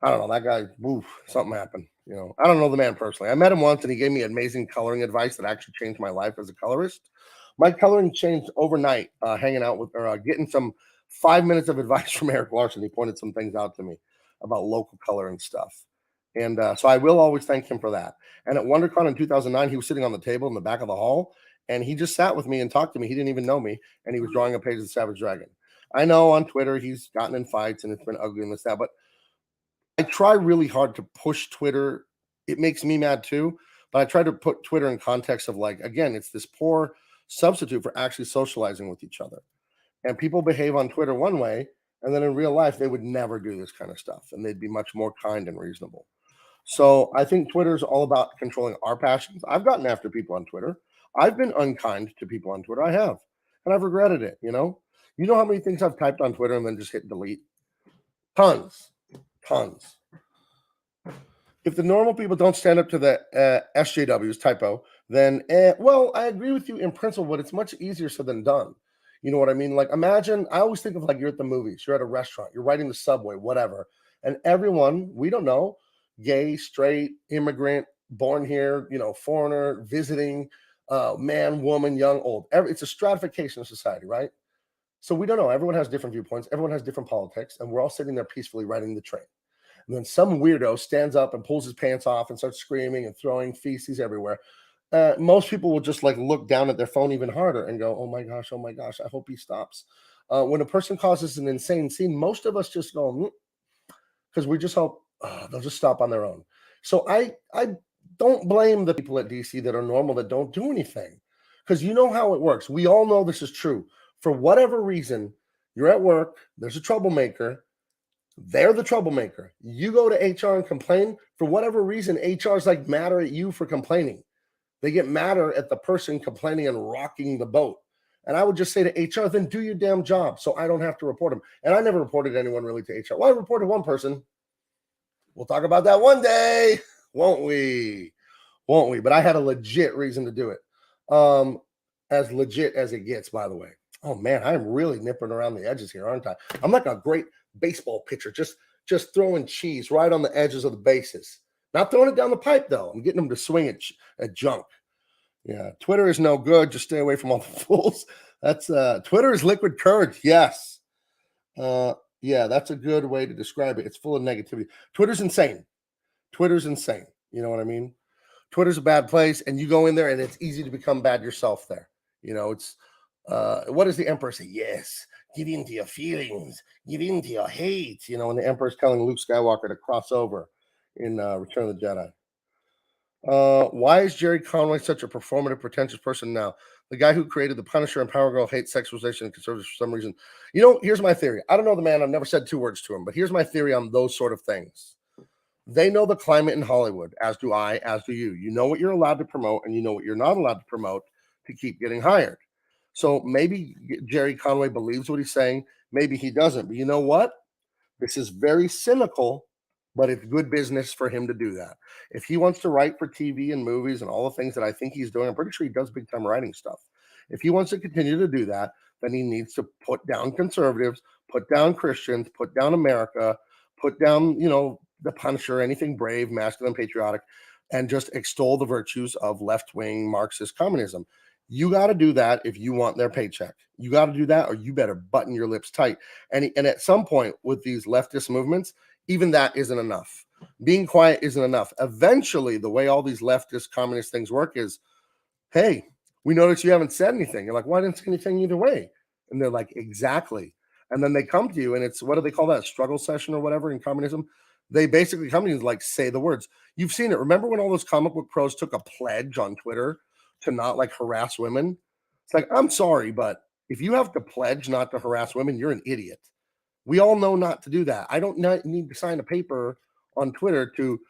I don't know, that guy, oof, something happened. You know, I don't know the man personally. I met him once and he gave me amazing coloring advice that actually changed my life as a colorist. My coloring changed overnight, hanging out with or getting some 5 minutes of advice from Eric Larson. He pointed some things out to me about local coloring stuff. And so I will always thank him for that. And at WonderCon in 2009, he was sitting on the table in the back of the hall and he just sat with me and talked to me. He didn't even know me. And he was drawing a page of the Savage Dragon. I know on Twitter he's gotten in fights and it's been ugly and this, that, but I try really hard to push Twitter. It makes me mad too, but I try to put Twitter in context of like, again, it's this poor substitute for actually socializing with each other. And people behave on Twitter one way, and then in real life, they would never do this kind of stuff, and they'd be much more kind and reasonable. So I think Twitter is all about controlling our passions. I've gotten after people on Twitter. I've been unkind to people on Twitter. I have, and I've regretted it. You know how many things I've typed on Twitter and then just hit delete? Tons. If the normal people don't stand up to the SJW's typo, then, well, I agree with you in principle, but it's much easier said than done. You know what I mean? Like, imagine, I always think of like you're at the movies, you're at a restaurant, you're riding the subway, whatever. And everyone, we don't know, gay, straight, immigrant, born here, foreigner, visiting, man, woman, young, old. It's a stratification of society, right? So we don't know. Everyone has different viewpoints. Everyone has different politics. And we're all sitting there peacefully riding the train. And then some weirdo stands up and pulls his pants off and starts screaming and throwing feces everywhere. Most people will just like look down at their phone even harder and go, oh my gosh, I hope he stops. When a person causes an insane scene, most of us just go, because we just hope they'll just stop on their own. So I don't blame the people at DC that are normal that don't do anything, because you know how it works. We all know this is true. For whatever reason, you're at work, there's a troublemaker. They're the troublemaker. You go to HR and complain. For whatever reason, HR is like madder at you for complaining. They get madder at the person complaining and rocking the boat. And I would just say to HR, then do your damn job so I don't have to report them. And I never reported anyone really to HR. Well, I reported one person. We'll talk about that one day, won't we? But I had a legit reason to do it. As legit as it gets, by the way. Oh, man, I'm really nipping around the edges here, aren't I? I'm like a great baseball pitcher, just throwing cheese right on the edges of the bases. Not throwing it down the pipe, though. I'm getting them to swing at junk. Yeah, Twitter is no good. Just stay away from all the fools. That's Twitter is liquid courage. Yes. Yeah, that's a good way to describe it. It's full of negativity. Twitter's insane. You know what I mean? Twitter's a bad place, and you go in there, and it's easy to become bad yourself there. It's what does the emperor say? Yes, give in to your feelings, give in to your hate. When the emperor's telling Luke Skywalker to cross over in Return of the Jedi. Why is Jerry Conway such a performative, pretentious person now? The guy who created the Punisher and Power Girl hates sexualization and conservatives for some reason. Here's my theory. I don't know the man. I've never said 2 words to him, but here's my theory on those sort of things. They know the climate in Hollywood, as do I, as do you. You know what you're allowed to promote, and you know what you're not allowed to promote to keep getting hired. So maybe Jerry Conway believes what he's saying. Maybe he doesn't. But you know what? This is very cynical, but it's good business for him to do that. If he wants to write for TV and movies and all the things that I think he's doing, I'm pretty sure he does big time writing stuff. If he wants to continue to do that, then he needs to put down conservatives, put down Christians, put down America, put down, the Punisher, anything brave, masculine, patriotic, and just extol the virtues of left-wing Marxist communism. You got to do that if you want their paycheck. You got to do that, or you better button your lips tight. And at some point with these leftist movements, even that isn't enough. Being quiet isn't enough. Eventually, the way all these leftist communist things work is, hey, we noticed you haven't said anything. You're like, why didn't say anything either way? And they're like, exactly. And then they come to you, and it's, what do they call that? Struggle session or whatever in communism. They basically come to you and like, say the words. You've seen it. Remember when all those comic book pros took a pledge on Twitter to not like harass women? It's like, I'm sorry, but if you have to pledge not to harass women, you're an idiot. We all know not to do that. I don't need to sign a paper on Twitter to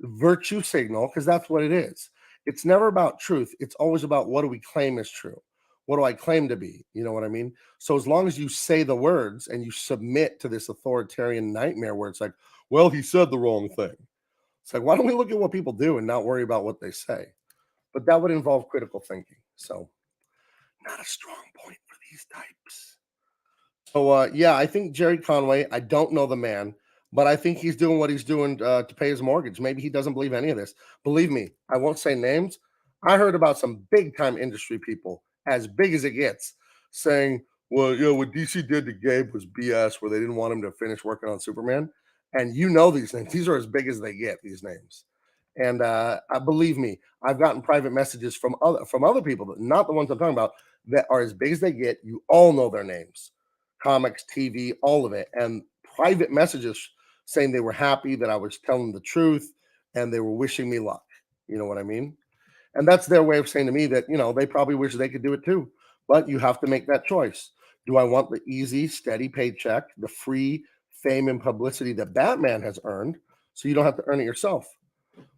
virtue signal, because that's what it is. It's never about truth. It's always about, what do we claim is true? What do I claim to be? You know what I mean? So as long as you say the words and you submit to this authoritarian nightmare where it's like, well, he said the wrong thing. It's like, why don't we look at what people do and not worry about what they say? But that would involve critical thinking. So not a strong point for these types. So yeah, I think Jerry Conway, I don't know the man, but I think he's doing what he's doing to pay his mortgage. Maybe he doesn't believe any of this. Believe me, I won't say names. I heard about some big time industry people, as big as it gets, saying, well, you know, what DC did to Gabe was BS, where they didn't want him to finish working on Superman. And you know these names. These are as big as they get, these names. And believe me, I've gotten private messages from other people, not the ones I'm talking about, that are as big as they get. You all know their names, comics, TV, all of it, and private messages saying they were happy that I was telling the truth and they were wishing me luck. You know what I mean? And that's their way of saying to me that, you know, they probably wish they could do it too. But you have to make that choice. Do I want the easy, steady paycheck, the free fame and publicity that Batman has earned, so you don't have to earn it yourself?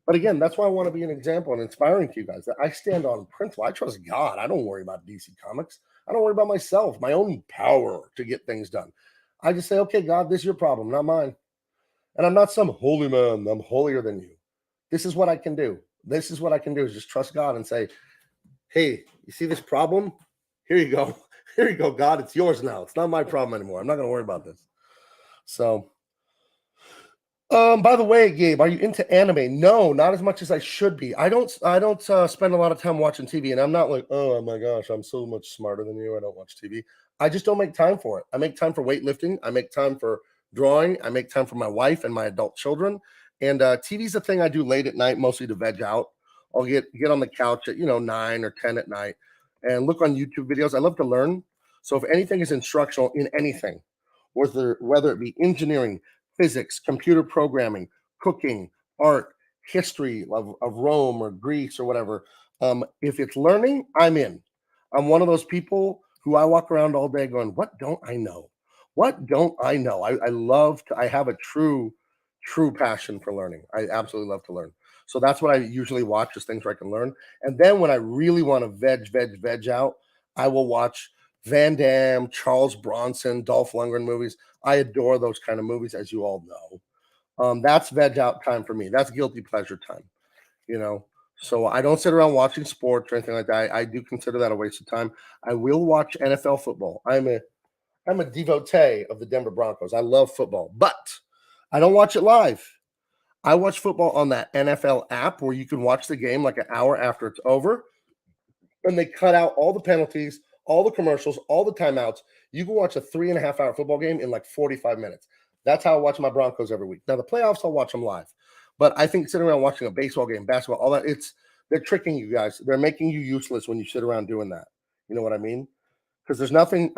But again, that's why I want to be an example and inspiring to you guys. That I stand on principle. I trust God. I don't worry about DC Comics. I don't worry about myself, my own power to get things done. I just say, okay, God, this is your problem, not mine. And I'm not some holy man. I'm holier than you. This is what I can do. This is what I can do, is just trust God and say, hey, you see this problem? Here you go. Here you go, God. It's yours now. It's not my problem anymore. I'm not going to worry about this. So, by the way, Gabe, are you into anime? No, not as much as I should be. I don't spend a lot of time watching TV, and I'm not like, oh my gosh, I'm so much smarter than you. I don't watch TV. I just don't make time for it. I make time for weightlifting. I make time for drawing. I make time for my wife and my adult children. And TV's a thing I do late at night, mostly to veg out. I'll get on the couch at 9 or 10 at night and look on YouTube videos. I love to learn. So if anything is instructional in anything, whether it be engineering, physics, computer programming, cooking, art, history of Rome or Greece or whatever. If it's learning, I'm in. I'm one of those people who I walk around all day going, what don't I know? What don't I know? I love to, I have a true passion for learning. I absolutely love to learn. So that's what I usually watch, is things where I can learn. And then when I really want to veg out, I will watch Van Damme, Charles Bronson, Dolph Lundgren movies. I adore those kind of movies, as you all know. That's veg out time for me. That's guilty pleasure time, you know. So I don't sit around watching sports or anything like that. I do consider that a waste of time. I will watch NFL football. I'm a devotee of the Denver Broncos. I love football, but I don't watch it live. I watch football on that NFL app where you can watch the game like an hour after it's over, and they cut out all the penalties, all the commercials, all the timeouts. You can watch a 3.5 hour football game in like 45 minutes. That's how I watch my Broncos every week. Now the playoffs, I'll watch them live, but I think sitting around watching a baseball game, basketball, all that, they're tricking you guys. They're making you useless when you sit around doing that. You know what I mean? Because there's nothing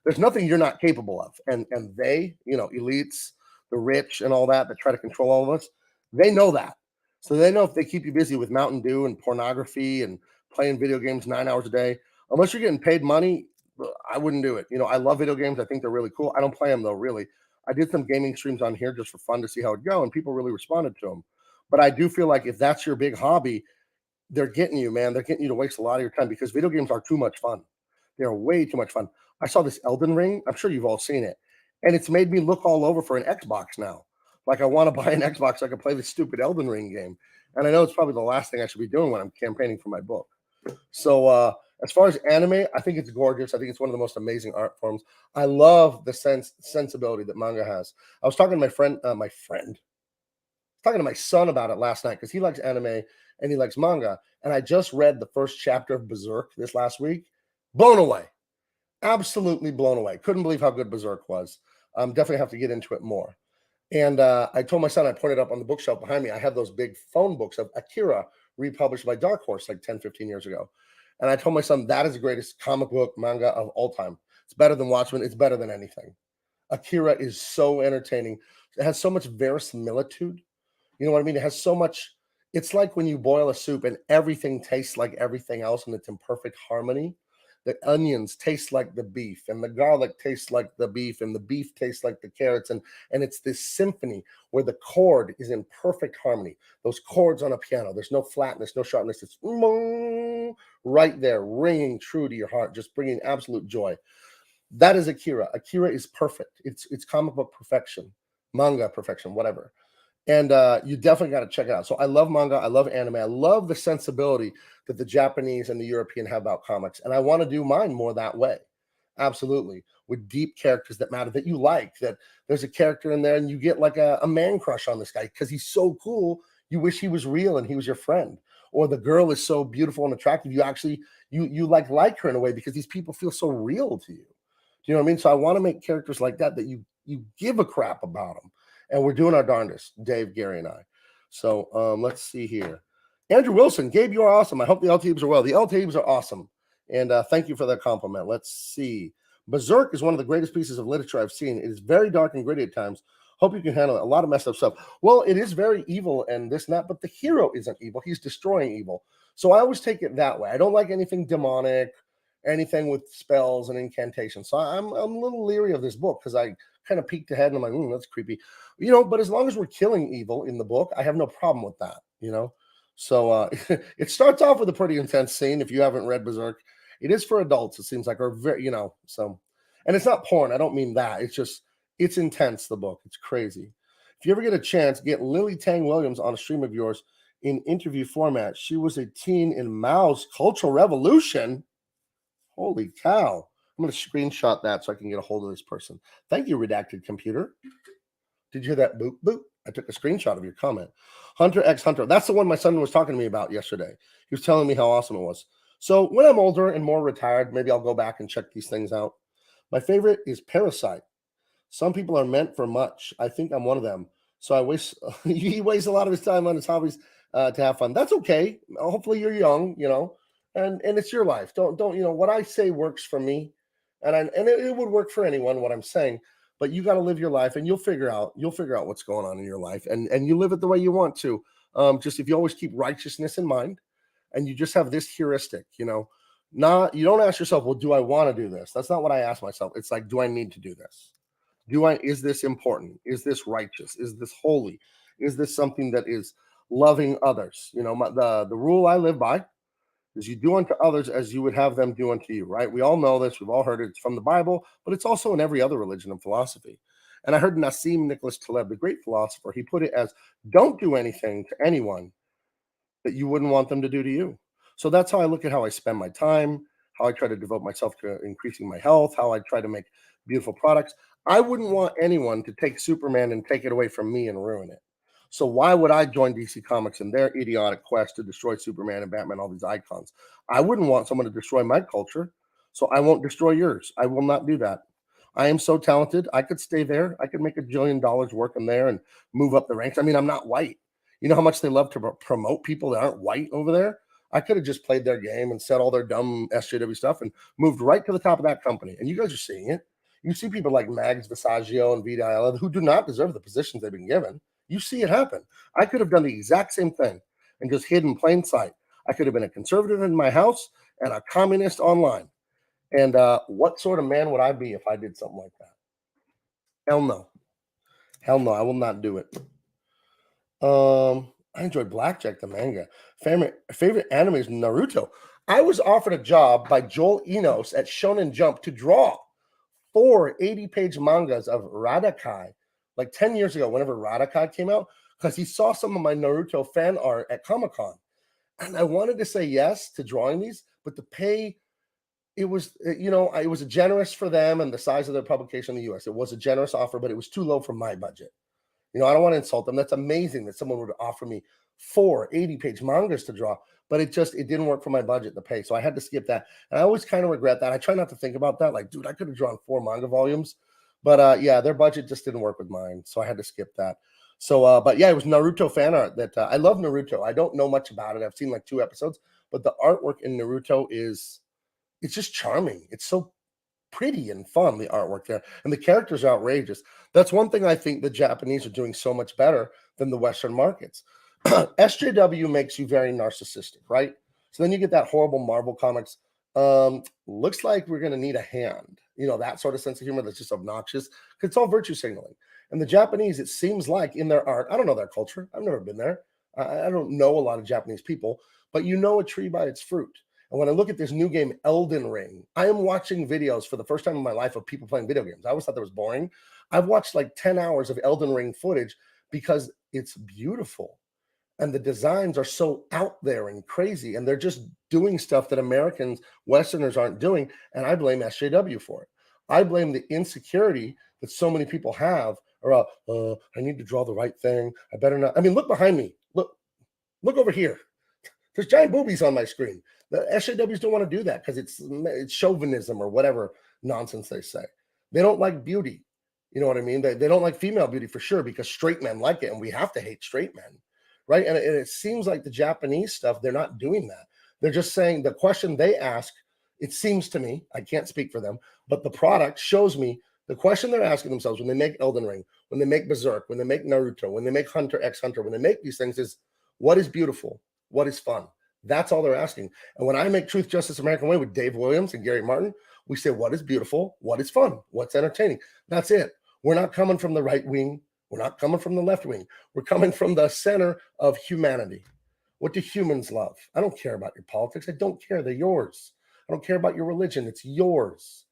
there's nothing you're not capable of. And they, elites, the rich and all that try to control all of us, they know that. So they know if they keep you busy with Mountain Dew and pornography and playing video games 9 hours a day, unless you're getting paid money, I wouldn't do it. I love video games. I think they're really cool. I don't play them though, really. I did some gaming streams on here just for fun to see how it go, and people really responded to them. But I do feel like if that's your big hobby, they're getting you, man. They're getting you to waste a lot of your time, because video games are too much fun. They're way too much fun. I saw this Elden Ring. I'm sure you've all seen it. And it's made me look all over for an Xbox now. Like I want to buy an Xbox so I can play this stupid Elden Ring game. And I know it's probably the last thing I should be doing when I'm campaigning for my book. So as far as anime, I think it's gorgeous. I think it's one of the most amazing art forms. I love the sensibility that manga has. I was talking to my friend, talking to my son about it last night because he likes anime and he likes manga. And I just read the first chapter of Berserk this last week. Blown away. Absolutely blown away. Couldn't believe how good Berserk was. Definitely have to get into it more. And I told my son, I pointed up on the bookshelf behind me, I have those big phone books of Akira republished by Dark Horse like 10, 15 years ago. And I told my son, that is the greatest comic book manga of all time. It's better than Watchmen. It's better than anything. Akira is so entertaining. It has so much verisimilitude. You know what I mean? It has so much. It's like when you boil a soup and everything tastes like everything else and it's in perfect harmony. The onions taste like the beef, and the garlic tastes like the beef, and the beef tastes like the carrots, and it's this symphony where the chord is in perfect harmony. Those chords on a piano, there's no flatness, no sharpness. It's right there, ringing true to your heart, just bringing absolute joy. That is Akira. Akira is perfect. It's comic book perfection, manga perfection, whatever. And you definitely got to check it out. So I love manga. I love anime. I love the sensibility that the Japanese and the European have about comics. And I want to do mine more that way. Absolutely. With deep characters that matter, that you like, that there's a character in there and you get like a man crush on this guy because he's so cool. You wish he was real and he was your friend. Or the girl is so beautiful and attractive. You actually, you like her in a way because these people feel so real to you. Do you know what I mean? So I want to make characters like that you give a crap about them. And we're doing our darndest, Dave, Gary, and I. So let's see here. Andrew Wilson, Gabe, you are awesome. I hope the L-Teams are well. The L-Teams are awesome. And thank you for that compliment. Let's see. Berserk is one of the greatest pieces of literature I've seen. It is very dark and gritty at times. Hope you can handle it. A lot of messed up stuff. Well, it is very evil and this and that, but the hero isn't evil. He's destroying evil. So I always take it that way. I don't like anything demonic, anything with spells and incantations. So I'm a little leery of this book because I kind of peeked ahead and I'm like, that's creepy. But as long as we're killing evil in the book, I have no problem with that. So it starts off with a pretty intense scene. If you haven't read Berserk, it is for adults, it seems like, or very, so, and it's not porn. I don't mean that. It's intense, the book. It's crazy. If you ever get a chance, get Lily Tang Williams on a stream of yours in interview format. She was a teen in Mao's Cultural Revolution. Holy cow. I'm going to screenshot that so I can get a hold of this person. Thank you, Redacted Computer. Did you hear that boop, boop? I took a screenshot of your comment. Hunter X Hunter. That's the one my son was talking to me about yesterday. He was telling me how awesome it was. So when I'm older and more retired, maybe I'll go back and check these things out. My favorite is Parasite. Some people are meant for much. I think I'm one of them. So I wish he wastes a lot of his time on his hobbies to have fun. That's okay. Hopefully you're young, and it's your life. Don't what I say works for me, and it would work for anyone what I'm saying. But you got to live your life, and you'll figure out what's going on in your life, and you live it the way you want to. Just if you always keep righteousness in mind, and you just have this heuristic, you don't ask yourself, well, do I want to do this? That's not what I ask myself. It's like, do I need to do this? Is this important? Is this righteous? Is this holy? Is this something that is loving others? The rule I live by is you do unto others as you would have them do unto you, right? We all know this. We've all heard it. It's from the Bible, but it's also in every other religion and philosophy. And I heard Nassim Nicholas Taleb, the great philosopher, he put it as, don't do anything to anyone that you wouldn't want them to do to you. So that's how I look at how I spend my time, how I try to devote myself to increasing my health, how I try to make beautiful products. I wouldn't want anyone to take Superman and take it away from me and ruin it. So why would I join DC Comics in their idiotic quest to destroy Superman and Batman, all these icons? I wouldn't want someone to destroy my culture, so I won't destroy yours. I will not do that. I am so talented. I could stay there. I could make $1 billion working there and move up the ranks. I mean, I'm not white. You know how much they love to promote people that aren't white over there? I could have just played their game and said all their dumb SJW stuff and moved right to the top of that company. And you guys are seeing it. You see people like Mags Visaggio and Vita Ayala who do not deserve the positions they've been given. You see it happen. I could have done the exact same thing and just hid in plain sight. I could have been a conservative in my house and a communist online. And what sort of man would I be if I did something like that? Hell no. Hell no. I will not do it. I enjoyed Blackjack, the manga. Favorite anime is Naruto. I was offered a job by Joel Enos at Shonen Jump to draw 4 80-page mangas of Radakai, like 10 years ago, whenever Radakai came out, because he saw some of my Naruto fan art at Comic-Con. And I wanted to say yes to drawing these, but the pay, it was a generous for them and the size of their publication in the US. It was a generous offer, but it was too low for my budget. I don't want to insult them. That's amazing that someone would offer me 4 80-page mangas to draw, but it didn't work for my budget to pay. So I had to skip that. And I always kind of regret that. I try not to think about that. Like, dude, I could have drawn 4 manga volumes, but yeah, their budget just didn't work with mine. So I had to skip that. So, but yeah, it was Naruto fan art that I love Naruto. I don't know much about it. I've seen like 2 episodes, but the artwork in Naruto it's just charming. It's so pretty and fun, the artwork there. And the characters are outrageous. That's one thing I think the Japanese are doing so much better than the Western markets. SJW makes you very narcissistic, right? So then you get that horrible Marvel comics. Looks like we're going to need a hand. That sort of sense of humor that's just obnoxious because it's all virtue signaling. And the Japanese, it seems like in their art, I don't know their culture. I've never been there. I don't know a lot of Japanese people, but you know a tree by its fruit. And when I look at this new game, Elden Ring, I am watching videos for the first time in my life of people playing video games. I always thought that was boring. I've watched like 10 hours of Elden Ring footage because it's beautiful. And the designs are so out there and crazy. And they're just doing stuff that Americans, Westerners aren't doing. And I blame SJW for it. I blame the insecurity that so many people have around, I need to draw the right thing. I better not. I mean, look behind me. Look over here. There's giant boobies on my screen. The SJWs don't want to do that because it's chauvinism or whatever nonsense they say. They don't like beauty. You know what I mean? They don't like female beauty for sure because straight men like it, and we have to hate straight men, right? And it seems like the Japanese stuff, they're not doing that. They're just saying the question they ask, it seems to me, I can't speak for them, but the product shows me the question they're asking themselves when they make Elden Ring, when they make Berserk, when they make Naruto, when they make Hunter x Hunter, when they make these things is, what is beautiful? What is fun? That's all they're asking. And when I make Truth, Justice, American Way with Dave Williams and Gary Martin, we say, what is beautiful? What is fun? What's entertaining? That's it. We're not coming from the right wing. We're not coming from the left wing. We're coming from the center of humanity. What do humans love? I don't care about your politics. I don't care. They're yours. I don't care about your religion. It's yours.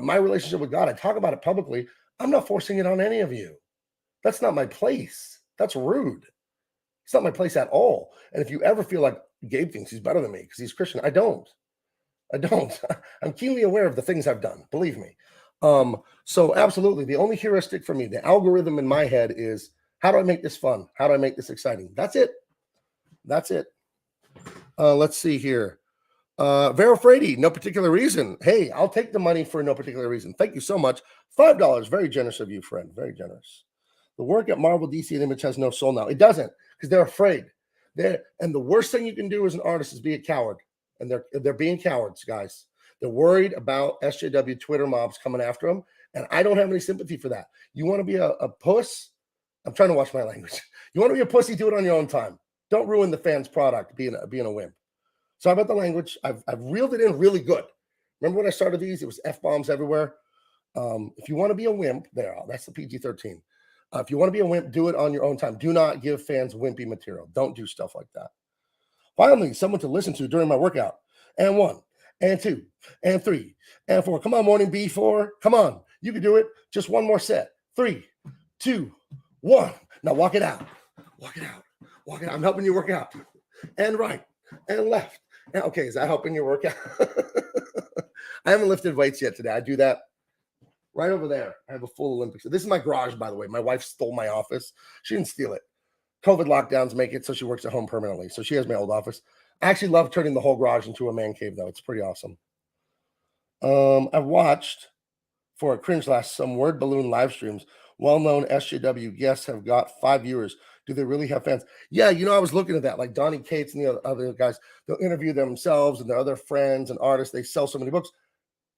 My relationship with God, I talk about it publicly. I'm not forcing it on any of you. That's not my place. That's rude. It's not my place at all. And if you ever feel like Gabe thinks he's better than me because he's Christian, I don't. I'm keenly aware of the things I've done. Believe me. So absolutely, the only heuristic for me, the algorithm in my head is, how do I make this fun? How do I make this exciting? That's it. Let's see here. Vera Frady, no particular reason. Hey, I'll take the money for no particular reason. Thank you so much. $5. Very generous of you, friend. Very generous. The work at Marvel, DC, and Image has no soul now. It doesn't, because they're afraid. And the worst thing you can do as an artist is be a coward. And they're being cowards, guys. They're worried about SJW Twitter mobs coming after them. And I don't have any sympathy for that. You want to be a puss? I'm trying to watch my language. You want to be a pussy? Do it on your own time. Don't ruin the fan's product being a wimp. Sorry about the language. I've reeled it in really good. Remember when I started these? It was F-bombs everywhere. If you want to be a wimp, that's the PG-13. If you want to be a wimp, do it on your own time. Do not give fans wimpy material. Don't do stuff like that. Finally, someone to listen to during my workout. And 1, and 2, and 3, and 4. Come on, morning B4. Come on. You can do it. Just one more set. 3, 2, 1. Now walk it out. Walk it out. Walk it out. I'm helping you work out. And right. And left. Okay, is that helping you work out? I haven't lifted weights yet today. I do that right over there. I have a full Olympics. This is my garage, by the way. My wife stole my office. She didn't steal it. COVID lockdowns make it so she works at home permanently. So she has my old office. I actually love turning the whole garage into a man cave, though. It's pretty awesome. I've watched, for a cringe last, some word balloon live streams. Well-known SJW guests have got 5 viewers. Do they really have fans? Yeah, I was looking at that. Like Donnie Cates and the other guys, they'll interview themselves and their other friends and artists. They sell so many books.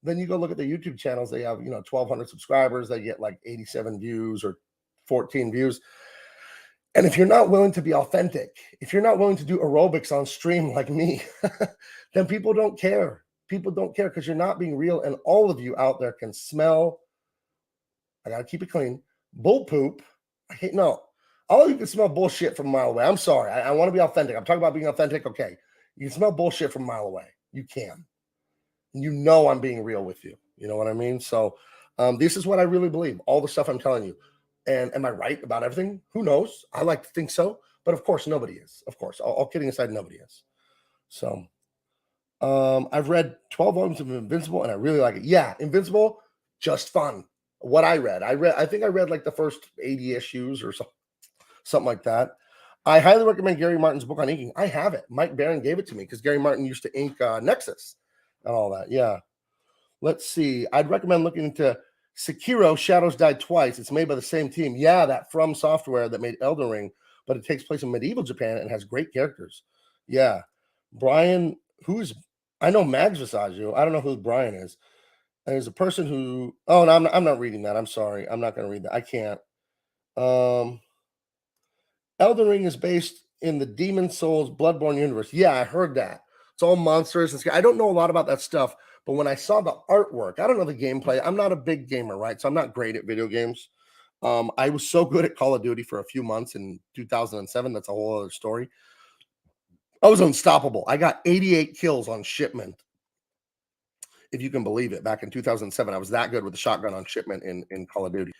Then you go look at their YouTube channels. They have, 1,200 subscribers. They get like 87 views or 14 views. And if you're not willing to be authentic, if you're not willing to do aerobics on stream like me, then people don't care. People don't care because you're not being real. And all of you out there can smell, I got to keep it clean, bull poop. All of you can smell bullshit from a mile away. I'm sorry. I want to be authentic. I'm talking about being authentic. Okay. You can smell bullshit from a mile away. You can. I'm being real with you. You know what I mean? So this is what I really believe. All the stuff I'm telling you. And am I right about everything? Who knows? I like to think so. But of course, nobody is. Of course. All kidding aside, nobody is. So I've read 12 volumes of Invincible, and I really like it. Yeah, Invincible, just fun. What I think I read like the first 80 issues or something like that. I highly recommend Gary Martin's book on inking. I have it. Mike Barron gave it to me because Gary Martin used to ink Nexus and all that. Yeah. Let's see. I'd recommend looking into Sekiro Shadows Die Twice. It's made by the same team. Yeah, that From Software that made Elden Ring, but it takes place in medieval Japan and has great characters. Yeah. Brian, I know Mags Visagio. I don't know who Brian is. And there's a person who, oh, no, I'm not reading that. I'm sorry. I'm not going to read that. I can't. Um, Elden Ring is based in the Demon Souls Bloodborne universe. Yeah, I heard that. It's all monsters and I don't know a lot about that stuff, but when I saw the artwork, I don't know the gameplay. I'm not a big gamer, right? So I'm not great at video games. I was so good at Call of Duty for a few months in 2007. That's a whole other story. I was unstoppable. I got 88 kills on shipment, if you can believe it. Back in 2007, I was that good with the shotgun on shipment in Call of Duty.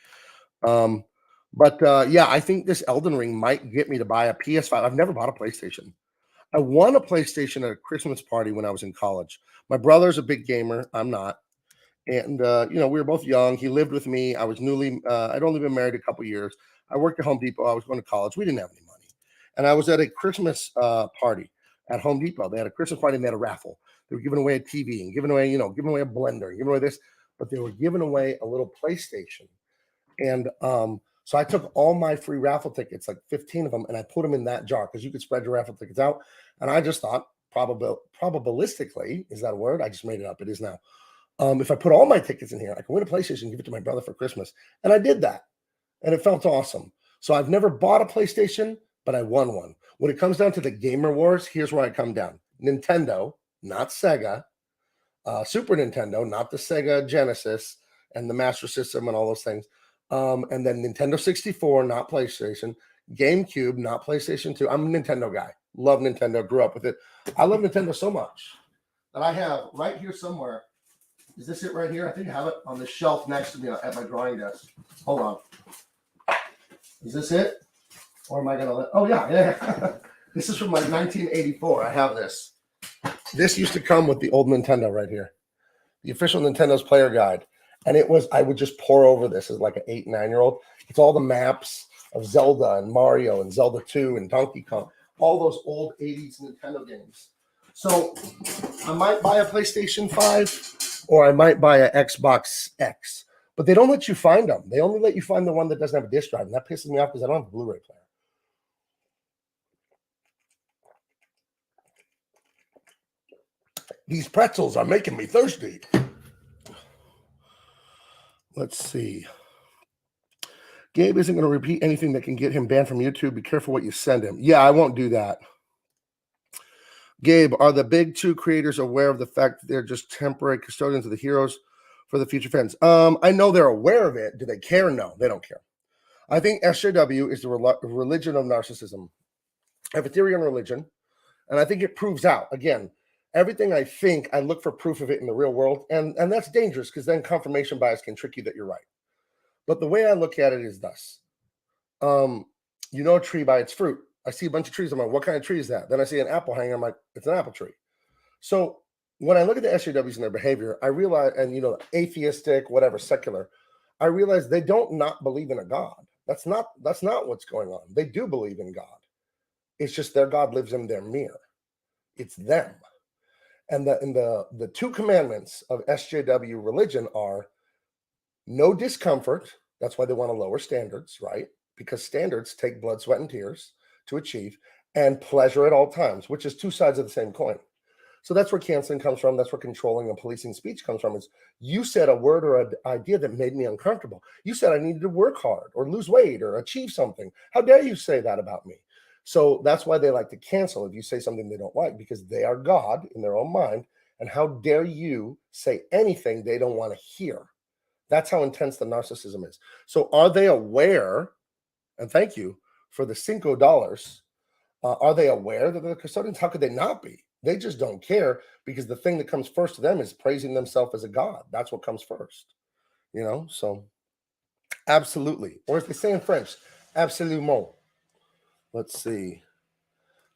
Yeah, I think this Elden Ring might get me to buy a PS5. I've never bought a PlayStation. I won a PlayStation at a Christmas party when I was in college. My brother's a big gamer. I'm not. And, we were both young. He lived with me. I was I'd only been married a couple years. I worked at Home Depot. I was going to college. We didn't have any money. And I was at a Christmas party at Home Depot. They had a Christmas party and they had a raffle. They were giving away a TV and giving away a blender and giving away this, but they were giving away a little PlayStation. And so I took all my free raffle tickets, like 15 of them, and I put them in that jar because you could spread your raffle tickets out. And I just thought, probabilistically, is that a word? I just made it up. It is now. If I put all my tickets in here, I can win a PlayStation and give it to my brother for Christmas. And I did that. And it felt awesome. So I've never bought a PlayStation, but I won one. When it comes down to the gamer wars, here's where I come down. Nintendo, not Sega. Super Nintendo, not the Sega Genesis and the Master System and all those things. And then Nintendo 64, not PlayStation. GameCube, not PlayStation 2. I'm a Nintendo guy. Love Nintendo. Grew up with it. I love Nintendo so much that I have right here somewhere. Is this it right here? I think I have it on the shelf next to me at my drawing desk. Hold on. Is this it? Or am I going to oh, yeah. This is from like 1984. I have this. This used to come with the old Nintendo right here. The official Nintendo's player guide. And I would just pour over this as like an 8, 9-year-old. It's all the maps of Zelda and Mario and Zelda 2 and Donkey Kong. All those old 80s Nintendo games. So I might buy a PlayStation 5 or I might buy an Xbox X. But they don't let you find them. They only let you find the one that doesn't have a disc drive. And that pisses me off because I don't have a Blu-ray player. These pretzels are making me thirsty. Let's see. Gabe isn't going to repeat anything that can get him banned from YouTube. Be careful what you send him. Yeah, I won't do that. Gabe, are the big two creators aware of the fact that they're just temporary custodians of the heroes for the future fans? I know they're aware of it. Do they care? No, they don't care. I think SJW is the religion of narcissism. I have a theory on religion, and I think it proves out. Again, everything I think, I look for proof of it in the real world, and that's dangerous because then confirmation bias can trick you that you're right. But the way I look at it is thus. You know a tree by its fruit. I see a bunch of trees. I'm like, what kind of tree is that? Then I see an apple hanging. I'm like, it's an apple tree. So when I look at the SJWs and their behavior, I realize, and atheistic, whatever, secular, I realize they don't not believe in a God. That's not what's going on. They do believe in God. It's just their God lives in their mirror. It's them. And the two commandments of SJW religion are no discomfort. That's why they want to lower standards, right? Because standards take blood, sweat, and tears to achieve, and pleasure at all times, which is two sides of the same coin. So that's where canceling comes from. That's where controlling and policing speech comes from. Is you said a word or an idea that made me uncomfortable. You said I needed to work hard or lose weight or achieve something. How dare you say that about me? So that's why they like to cancel if you say something they don't like, because they are God in their own mind. And how dare you say anything they don't want to hear? That's how intense the narcissism is. So are they aware, and thank you for the $5, are they aware that they're the custodians? How could they not be? They just don't care because the thing that comes first to them is praising themselves as a God. That's what comes first, so absolutely. Or as they say in French, absolument. Let's see.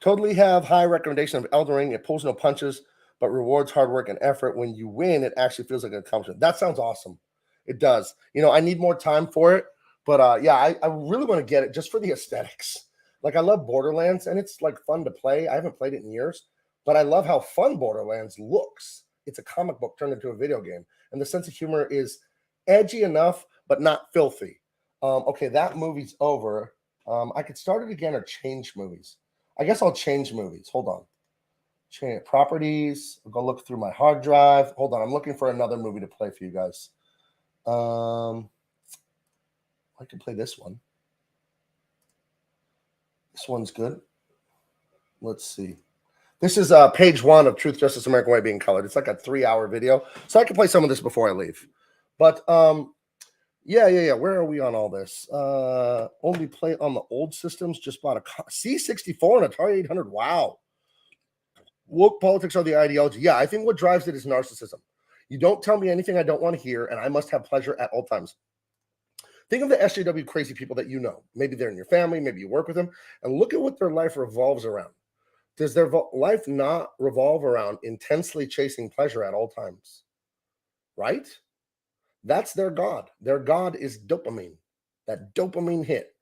Totally have high recommendation of Elden Ring. It pulls no punches, but rewards hard work and effort. When you win, it actually feels like an accomplishment. That sounds awesome. It does. You know, I need more time for it, but yeah, I really want to get it just for the aesthetics. Like I love Borderlands, and it's like fun to play. I haven't played it in years, but I love how fun Borderlands looks. It's a comic book turned into a video game, and the sense of humor is edgy enough, but not filthy. Okay, that movie's over. I could start it again or change movies. I guess I'll change movies. Hold on. Change properties. I'll go look through my hard drive. Hold on. I'm looking for another movie to play for you guys. I can play this one. This one's good. Let's see. This is page 1 of Truth, Justice, American Way being colored. It's like a 3-hour video, so I can play some of this before I leave. But yeah. Where are we on all this? Only play on the old systems. Just bought a C64 and Atari 800. Wow. Woke politics are the ideology. Yeah, I think what drives it is narcissism. You don't tell me anything I don't want to hear, and I must have pleasure at all times. Think of the SJW crazy people that you know. Maybe they're in your family, maybe you work with them, and look at what their life revolves around. Does their life not revolve around intensely chasing pleasure at all times? Right? That's their God. Their God is dopamine, that dopamine hit.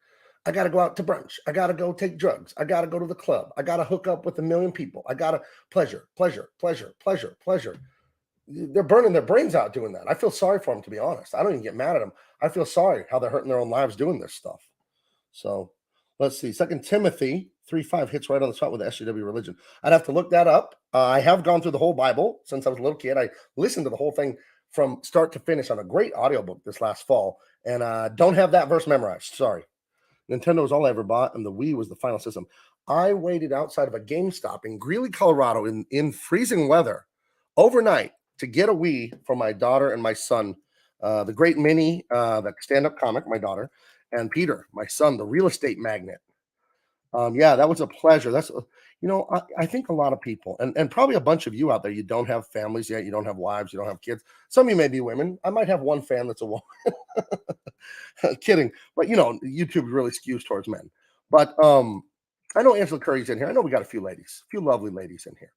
I got to go out to brunch. I got to go take drugs. I got to go to the club. I got to hook up with 1 million people. I got to pleasure. They're burning their brains out doing that. I feel sorry for them, to be honest. I don't even get mad at them. I feel sorry how they're hurting their own lives doing this stuff. So let's see. 2 Timothy 3:5 hits right on the spot with the SJW religion. I'd have to look that up. I have gone through the whole Bible since I was a little kid. I listened to the whole thing from start to finish on a great audiobook this last fall, and don't have that verse memorized. Sorry. Nintendo was all I ever bought, and the Wii was the final system. I waited outside of a GameStop in Greeley, Colorado in freezing weather overnight to get a Wii for my daughter and my son. The great Minnie, that stand-up comic, my daughter, and Peter, my son, the real estate magnate. Yeah, that was a pleasure. I think a lot of people, and probably a bunch of you out there, you don't have families yet, you don't have wives, you don't have kids. Some of you may be women. I might have one fan that's a woman. Kidding, but YouTube really skews towards men. But I know Angela Curry's in here. I know we got a few lovely ladies in here.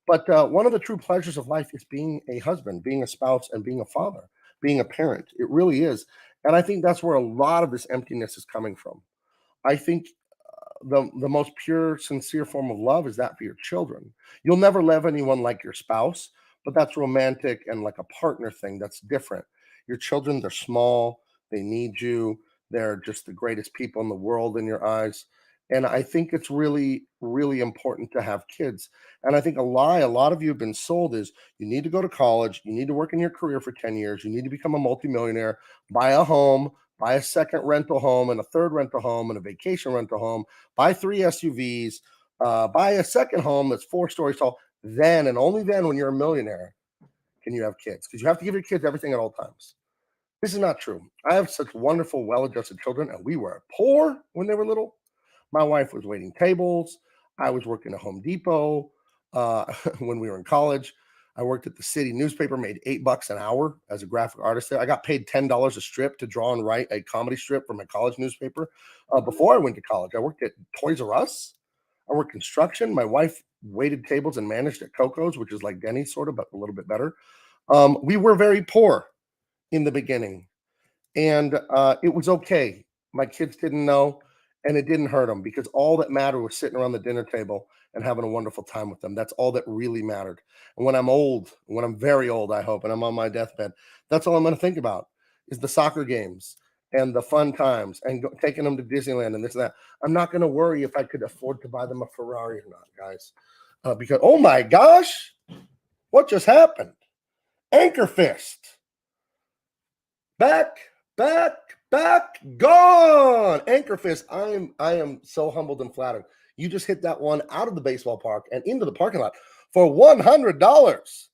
But one of the true pleasures of life is being a husband, being a spouse, and being a father, being a parent. It really is, and I think that's where a lot of this emptiness is coming from. I think the most pure, sincere form of love is that for your children. You'll never love anyone like your spouse, but that's romantic and like a partner thing. That's different. Your children, they're small, they need you, they're just the greatest people in the world in your eyes. And I think it's really, really important to have kids. And I think a lot of you have been sold is you need to go to college, you need to work in your career for 10 years, you need to become a multimillionaire, buy a home, buy a second rental home and a third rental home and a vacation rental home, buy 3 SUVs, buy a second home that's 4 stories tall. Then and only then, when you're a millionaire, can you have kids, because you have to give your kids everything at all times. This is not true. I have such wonderful, well-adjusted children, and we were poor when they were little. My wife was waiting tables. I was working at Home Depot when we were in college. I worked at the city newspaper, made $8 an hour as a graphic artist there. I got paid $10 a strip to draw and write a comedy strip for my college newspaper. Before I went to college, I worked at Toys R Us. I worked construction. My wife waited tables and managed at Coco's, which is like Denny's sort of, but a little bit better. We were very poor in the beginning, and it was okay. My kids didn't know, and it didn't hurt them, because all that mattered was sitting around the dinner table and having a wonderful time with them. That's all that really mattered. And when I'm old, when I'm very old, I hope, and I'm on my deathbed, that's all I'm going to think about is the soccer games and the fun times and taking them to Disneyland and this and that. I'm not going to worry if I could afford to buy them a Ferrari or not, guys, because, oh my gosh, what just happened? Anchor Fist. Back, gone. Anchor Fist. I am so humbled and flattered. You just hit that one out of the baseball park and into the parking lot for $100.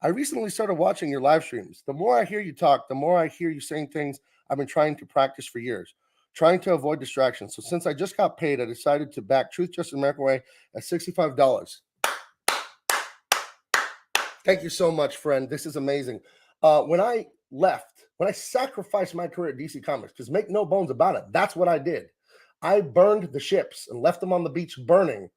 I recently started watching your live streams. The more I hear you talk, the more I hear you saying things I've been trying to practice for years, trying to avoid distractions. So since I just got paid, I decided to back Truth, Justice, American Way at $65. Thank you so much, friend. This is amazing. When I sacrificed my career at DC Comics, because make no bones about it, that's what I did. I burned the ships and left them on the beach burning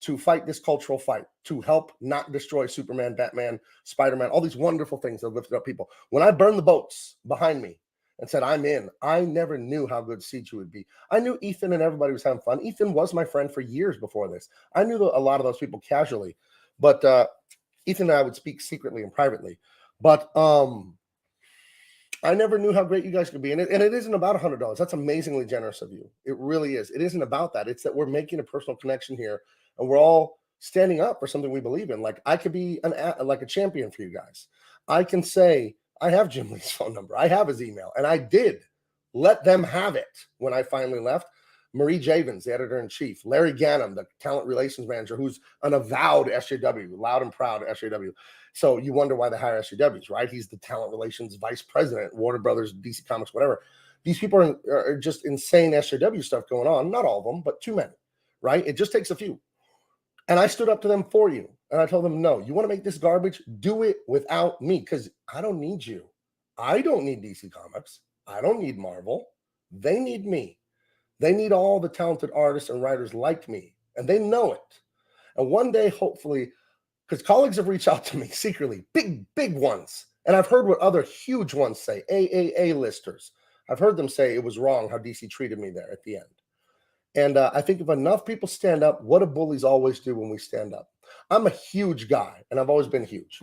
to fight this cultural fight, to help not destroy Superman, Batman, Spider-Man, all these wonderful things that lifted up people. When I burned the boats behind me and said, I'm in, I never knew how good CG would be. I knew Ethan and everybody was having fun. Ethan was my friend for years before this. I knew a lot of those people casually, but Ethan and I would speak secretly and privately. But I never knew how great you guys could be. And it isn't about $100. That's amazingly generous of you. It really is. It isn't about that. It's that we're making a personal connection here, and we're all standing up for something we believe in. Like, I could be like a champion for you guys. I can say, I have Jim Lee's phone number. I have his email. And I did let them have it when I finally left. Marie Javins, the editor-in-chief, Larry Gannam, the talent relations manager, who's an avowed SJW, loud and proud SJW. So you wonder why they hire SJWs, right? He's the talent relations vice president, Warner Brothers, DC Comics, whatever. These people are just insane SJW stuff going on. Not all of them, but too many, right? It just takes a few. And I stood up to them for you. And I told them, no, you want to make this garbage? Do it without me, because I don't need you. I don't need DC Comics. I don't need Marvel. They need me. They need all the talented artists and writers like me, and they know it. And one day, hopefully, because colleagues have reached out to me secretly, big ones, and I've heard what other huge ones say, AAA listers. I've heard them say it was wrong how DC treated me there at the end. And I think if enough people stand up, what do bullies always do when we stand up? I'm a huge guy, and I've always been huge.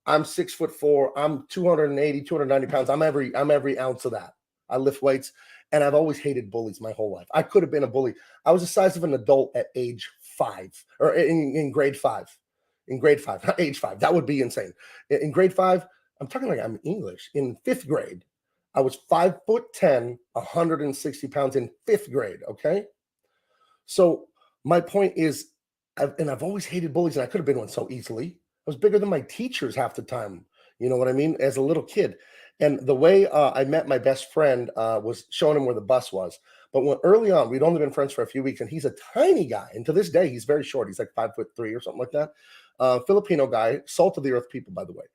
I'm 6'4". I'm 280, 290 pounds. I'm every ounce of that. I lift weights. And I've always hated bullies my whole life. I could have been a bully. I was the size of an adult at age 5, or in grade 5. In grade 5, not age 5. That would be insane. In grade 5, I'm talking like I'm English. In 5th grade, I was 5'10", 160 pounds in 5th grade. Okay. So my point is, I've always hated bullies, and I could have been one so easily. I was bigger than my teachers half the time. You know what I mean? As a little kid. And the way I met my best friend was showing him where the bus was. But when early on, we'd only been friends for a few weeks, and he's a tiny guy. And to this day, he's very short. He's like 5'3" or something like that. Filipino guy, salt of the earth people, by the way.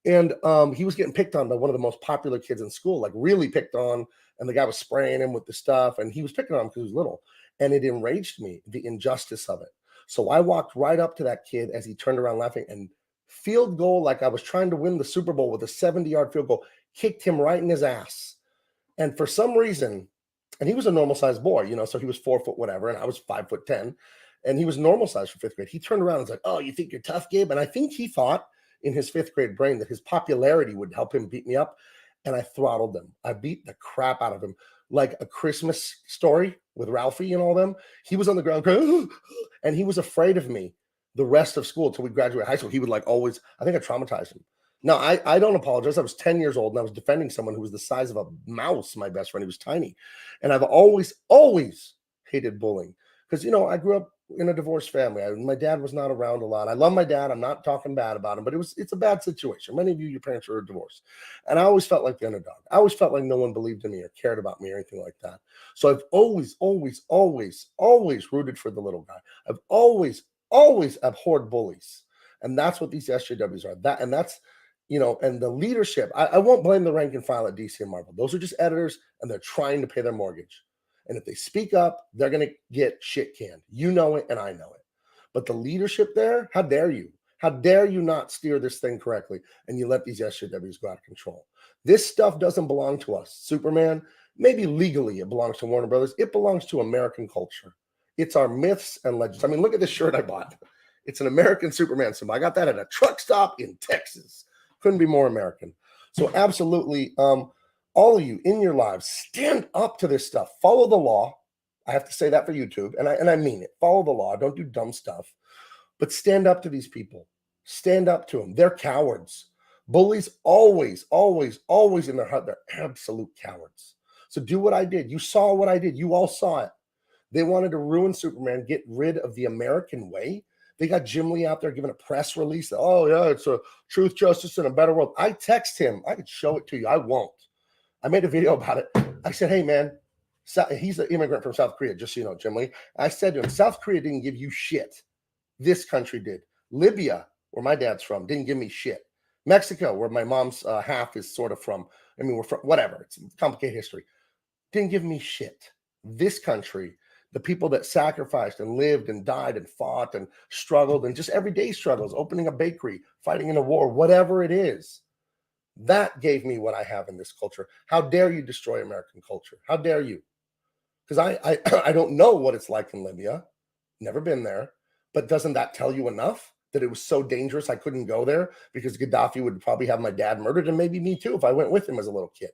And he was getting picked on by one of the most popular kids in school, like really picked on. And the guy was spraying him with the stuff, and he was picking on him because he was little. And it enraged me, the injustice of it. So I walked right up to that kid as he turned around laughing, and field goal, like I was trying to win the Super Bowl with a 70-yard field goal, kicked him right in his ass. And for some reason, and he was a normal sized boy, you know, so he was 4 foot whatever, and I was 5'10", and he was normal size for 5th grade. He turned around and was like, "Oh, you think you're tough, Gabe?" And I think he thought in his 5th grade brain that his popularity would help him beat me up. And I throttled him. I beat the crap out of him. Like A Christmas Story with Ralphie and all them. He was on the ground crying, and he was afraid of me the rest of school till we graduated high school. He would like always, I think I traumatized him. No, I don't apologize. I was 10 years old, and I was defending someone who was the size of a mouse, my best friend. He was tiny. And I've always hated bullying because, you know, I grew up in a divorced family. My dad was not around a lot. I love my dad. I'm not talking bad about him, but it's a bad situation. Many of you, your parents are divorced. And I always felt like the underdog. I always felt like no one believed in me or cared about me or anything like that. So I've always rooted for the little guy. I've always abhorred bullies. And that's what these SJWs are. That's, you know, and the leadership, I won't blame the rank and file at DC and Marvel. Those are just editors, and they're trying to pay their mortgage. And if they speak up, they're going to get shit canned. You know it, and I know it. But the leadership there, how dare you? How dare you not steer this thing correctly, and you let these SJWs go out of control? This stuff doesn't belong to us. Superman, maybe legally it belongs to Warner Brothers. It belongs to American culture. It's our myths and legends. I mean, look at this shirt I bought. It's an American Superman symbol. I got that at a truck stop in Texas. Couldn't be more American. So absolutely, all of you in your lives, stand up to this stuff. Follow the law. I have to say that for YouTube, and I mean it. Follow the law. Don't do dumb stuff. But stand up to these people. Stand up to them. They're cowards. Bullies always in their heart, they're absolute cowards. So do what I did. You saw what I did. You all saw it. They wanted to ruin Superman, get rid of the American way. They got Jim Lee out there giving a press release. That, oh, yeah, it's a truth, justice, and a better world. I text him. I could show it to you. I won't. I made a video about it. I said, hey, man, he's an immigrant from South Korea, just so you know, Jim Lee. I said to him, South Korea didn't give you shit. This country did. Libya, where my dad's from, didn't give me shit. Mexico, where my mom's half is sort of from. I mean, we're from, whatever. It's a complicated history. Didn't give me shit. This country the people that sacrificed and lived and died and fought and struggled and just everyday struggles, opening a bakery, fighting in a war, whatever it is. That gave me what I have in this culture. How dare you destroy American culture? How dare you? Because I don't know what it's like in Libya. Never been there. But doesn't that tell you enough that it was so dangerous I couldn't go there because Gaddafi would probably have my dad murdered and maybe me too if I went with him as a little kid.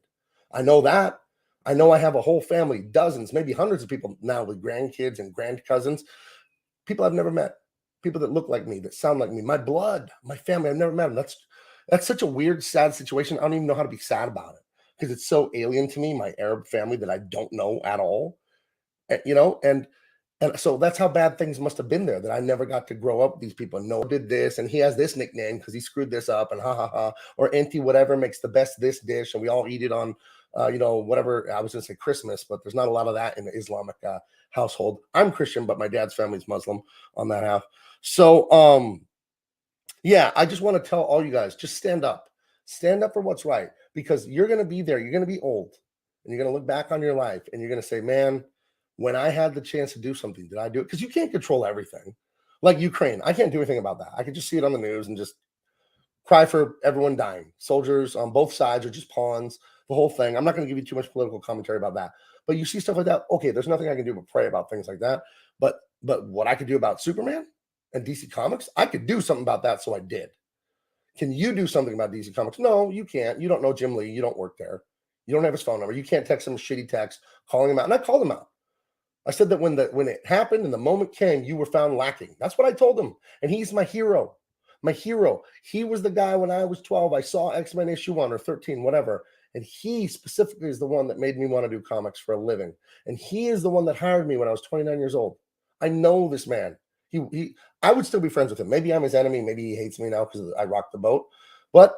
I know that. I know I have a whole family, dozens, maybe hundreds of people now with grandkids and grand cousins, people I've never met, people that look like me, that sound like me, my blood, my family. I've never met them. That's such a weird, sad situation. I don't even know how to be sad about it because it's so alien to me, my Arab family that I don't know at all. You know, and so that's how bad things must have been there that I never got to grow up with these people. No, did this, and he has this nickname because he screwed this up, and ha ha ha. Or Auntie whatever makes the best this dish, and we all eat it on, whatever. I was going to say Christmas, but there's not a lot of that in the Islamic household. I'm Christian, but my dad's family's Muslim on that half. So, yeah, I just want to tell all you guys, just stand up for what's right, because you're going to be there. You're going to be old, and you're going to look back on your life, and you're going to say, man, when I had the chance to do something, did I do it? Because you can't control everything. Like Ukraine, I can't do anything about that. I could just see it on the news and just cry for everyone dying. Soldiers on both sides are just pawns, the whole thing. I'm not going to give you too much political commentary about that. But you see stuff like that. Okay, there's nothing I can do but pray about things like that. But what I could do about Superman and DC Comics, I could do something about that, so I did. Can you do something about DC Comics? No, you can't. You don't know Jim Lee. You don't work there. You don't have his phone number. You can't text him a shitty text calling him out. And I called him out. I said that when it happened and the moment came, you were found lacking. That's what I told him. And he's my hero. My hero. He was the guy when I was 12. I saw X-Men issue 1 or 13, whatever. And he specifically is the one that made me want to do comics for a living. And he is the one that hired me when I was 29 years old. I know this man. I would still be friends with him. Maybe I'm his enemy. Maybe he hates me now because I rocked the boat. But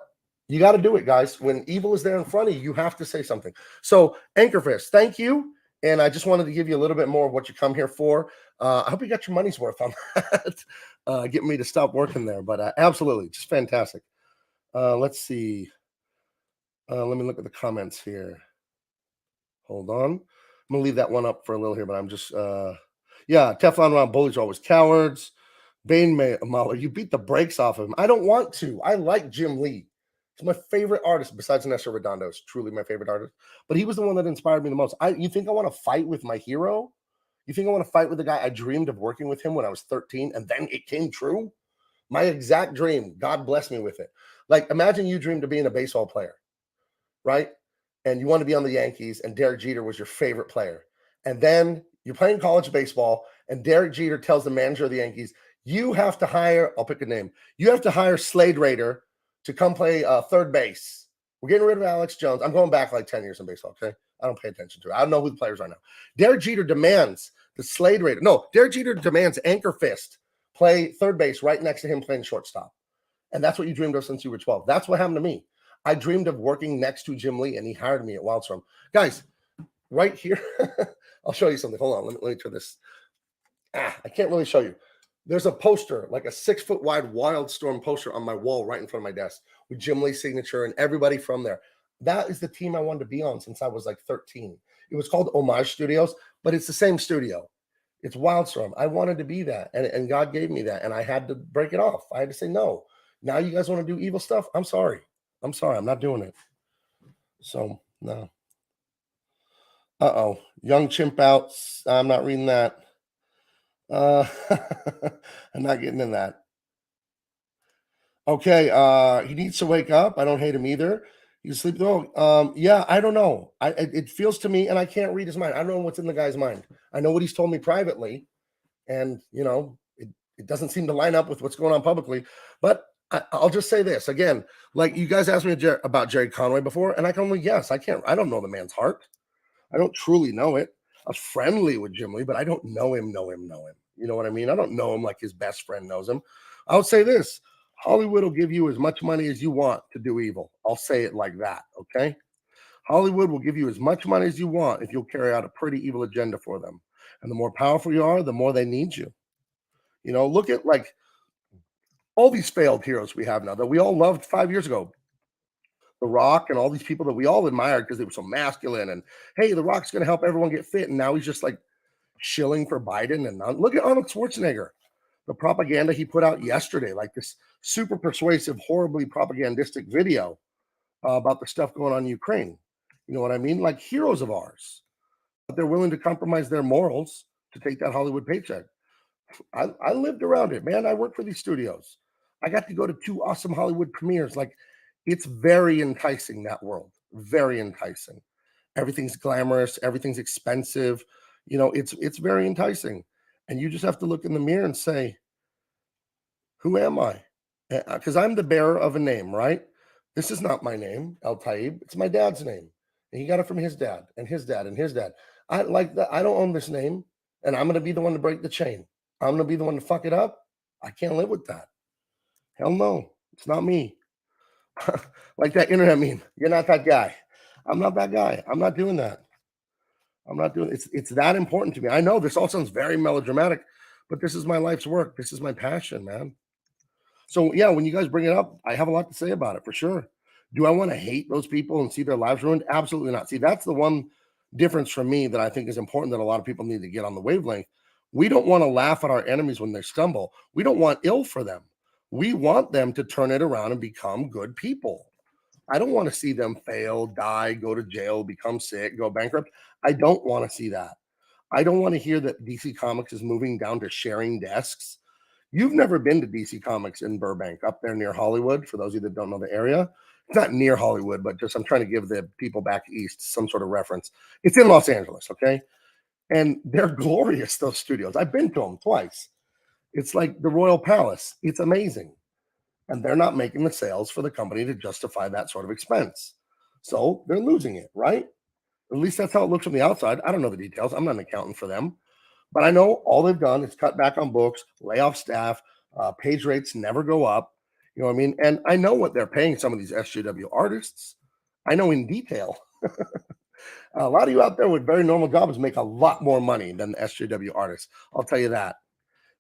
you got to do it, guys. When evil is there in front of you, you have to say something. So, Anchorfist, thank you. And I just wanted to give you a little bit more of what you come here for. I hope you got your money's worth on that. Getting me to stop working there. But absolutely, just fantastic. Let's see. Let me look at the comments here. Hold on. I'm going to leave that one up for a little here, but I'm just, yeah, Teflon Ron bullies are always cowards. Bane Mahler, you beat the brakes off of him. I don't want to. I like Jim Lee. He's my favorite artist besides Nestor Redondo. Is truly my favorite artist. But he was the one that inspired me the most. You think I want to fight with my hero? You think I want to fight with the guy I dreamed of working with him when I was 13 and then it came true? My exact dream. God bless me with it. Like, imagine you dreamed of being a baseball player, right? And you want to be on the Yankees and Derek Jeter was your favorite player. And then you're playing college baseball and Derek Jeter tells the manager of the Yankees, you have to hire, I'll pick a name. You have to hire Slade Raider to come play third base. We're getting rid of Alex Jones. I'm going back like 10 years in baseball, okay? I don't pay attention to it. I don't know who the players are now. Derek Jeter demands the Slade Raider. No, Derek Jeter demands Anchor Fist play third base right next to him playing shortstop. And that's what you dreamed of since you were 12. That's what happened to me. I dreamed of working next to Jim Lee, and he hired me at Wildstorm. Guys, right here, I'll show you something. Hold on. Let me turn this. I can't really show you. There's a poster, like a 6-foot wide Wildstorm poster on my wall right in front of my desk with Jim Lee's signature and everybody from there. That is the team I wanted to be on since I was like 13. It was called Homage Studios, but it's the same studio. It's Wildstorm. I wanted to be that, and God gave me that, and I had to break it off. I had to say no. Now you guys want to do evil stuff? I'm sorry. I'm not doing it. So, no. Uh-oh. Young chimp out. I'm not reading that. I'm not getting in that. Okay, he needs to wake up. I don't hate him either. He's sleeping. Oh, yeah, I don't know. It feels to me, and I can't read his mind. I don't know what's in the guy's mind. I know what he's told me privately, and it doesn't seem to line up with what's going on publicly. But I'll just say this again: like you guys asked me about Jerry Conway before, and I can only guess. I don't know the man's heart. I don't truly know it. I'm friendly with Jim Lee, but I don't know him. You know what I mean? I don't know him like his best friend knows him. I'll say this. Hollywood will give you as much money as you want to do evil. I'll say it like that, okay? Hollywood will give you as much money as you want if you'll carry out a pretty evil agenda for them. And the more powerful you are, the more they need you. Look at like all these failed heroes we have now that we all loved 5 years ago. The Rock and all these people that we all admired because they were so masculine. And hey, The Rock's going to help everyone get fit. And now he's just like shilling for Biden. And look at Arnold Schwarzenegger, the propaganda he put out yesterday, like this super persuasive, horribly propagandistic video about the stuff going on in Ukraine. You know what I mean? Like heroes of ours, but they're willing to compromise their morals to take that Hollywood paycheck. I lived around it, man. I worked for these studios. I got to go to 2 awesome Hollywood premieres. Like, it's very enticing, that world. Very enticing. Everything's glamorous, everything's expensive. You know, it's very enticing. And you just have to look in the mirror and say, who am I? Because I'm the bearer of a name, right? This is not my name, El Taib. It's my dad's name. And he got it from his dad and his dad and his dad. I like that. I don't own this name, and I'm gonna be the one to break the chain. I'm gonna be the one to fuck it up. I can't live with that. Hell no, it's not me. Like that internet meme. You're not that guy. I'm not that guy. I'm not doing that. I'm not doing it's that important to me. I know this all sounds very melodramatic, but this is my life's work. This is my passion, man. So yeah, when you guys bring it up, I have a lot to say about it for sure. Do I want to hate those people and see their lives ruined? Absolutely not. See, that's the one difference from me that I think is important that a lot of people need to get on the wavelength. We don't want to laugh at our enemies when they stumble. We don't want ill for them. We want them to turn it around and become good people. I don't want to see them fail, die, go to jail, become sick, go bankrupt. I don't want to see that. I don't want to hear that DC Comics is moving down to sharing desks. You've never been to DC Comics in Burbank, up there near Hollywood, for those of you that don't know the area. It's not near Hollywood, but just I'm trying to give the people back east some sort of reference. It's in Los Angeles, okay? And they're glorious, those studios. I've been to them twice. It's like the Royal Palace. It's amazing. And they're not making the sales for the company to justify that sort of expense. So they're losing it, right? At least that's how it looks from the outside. I don't know the details. I'm not an accountant for them. But I know all they've done is cut back on books, lay off staff, page rates never go up. You know what I mean? And I know what they're paying some of these SJW artists. I know in detail. A lot of you out there with very normal jobs make a lot more money than the SJW artists. I'll tell you that.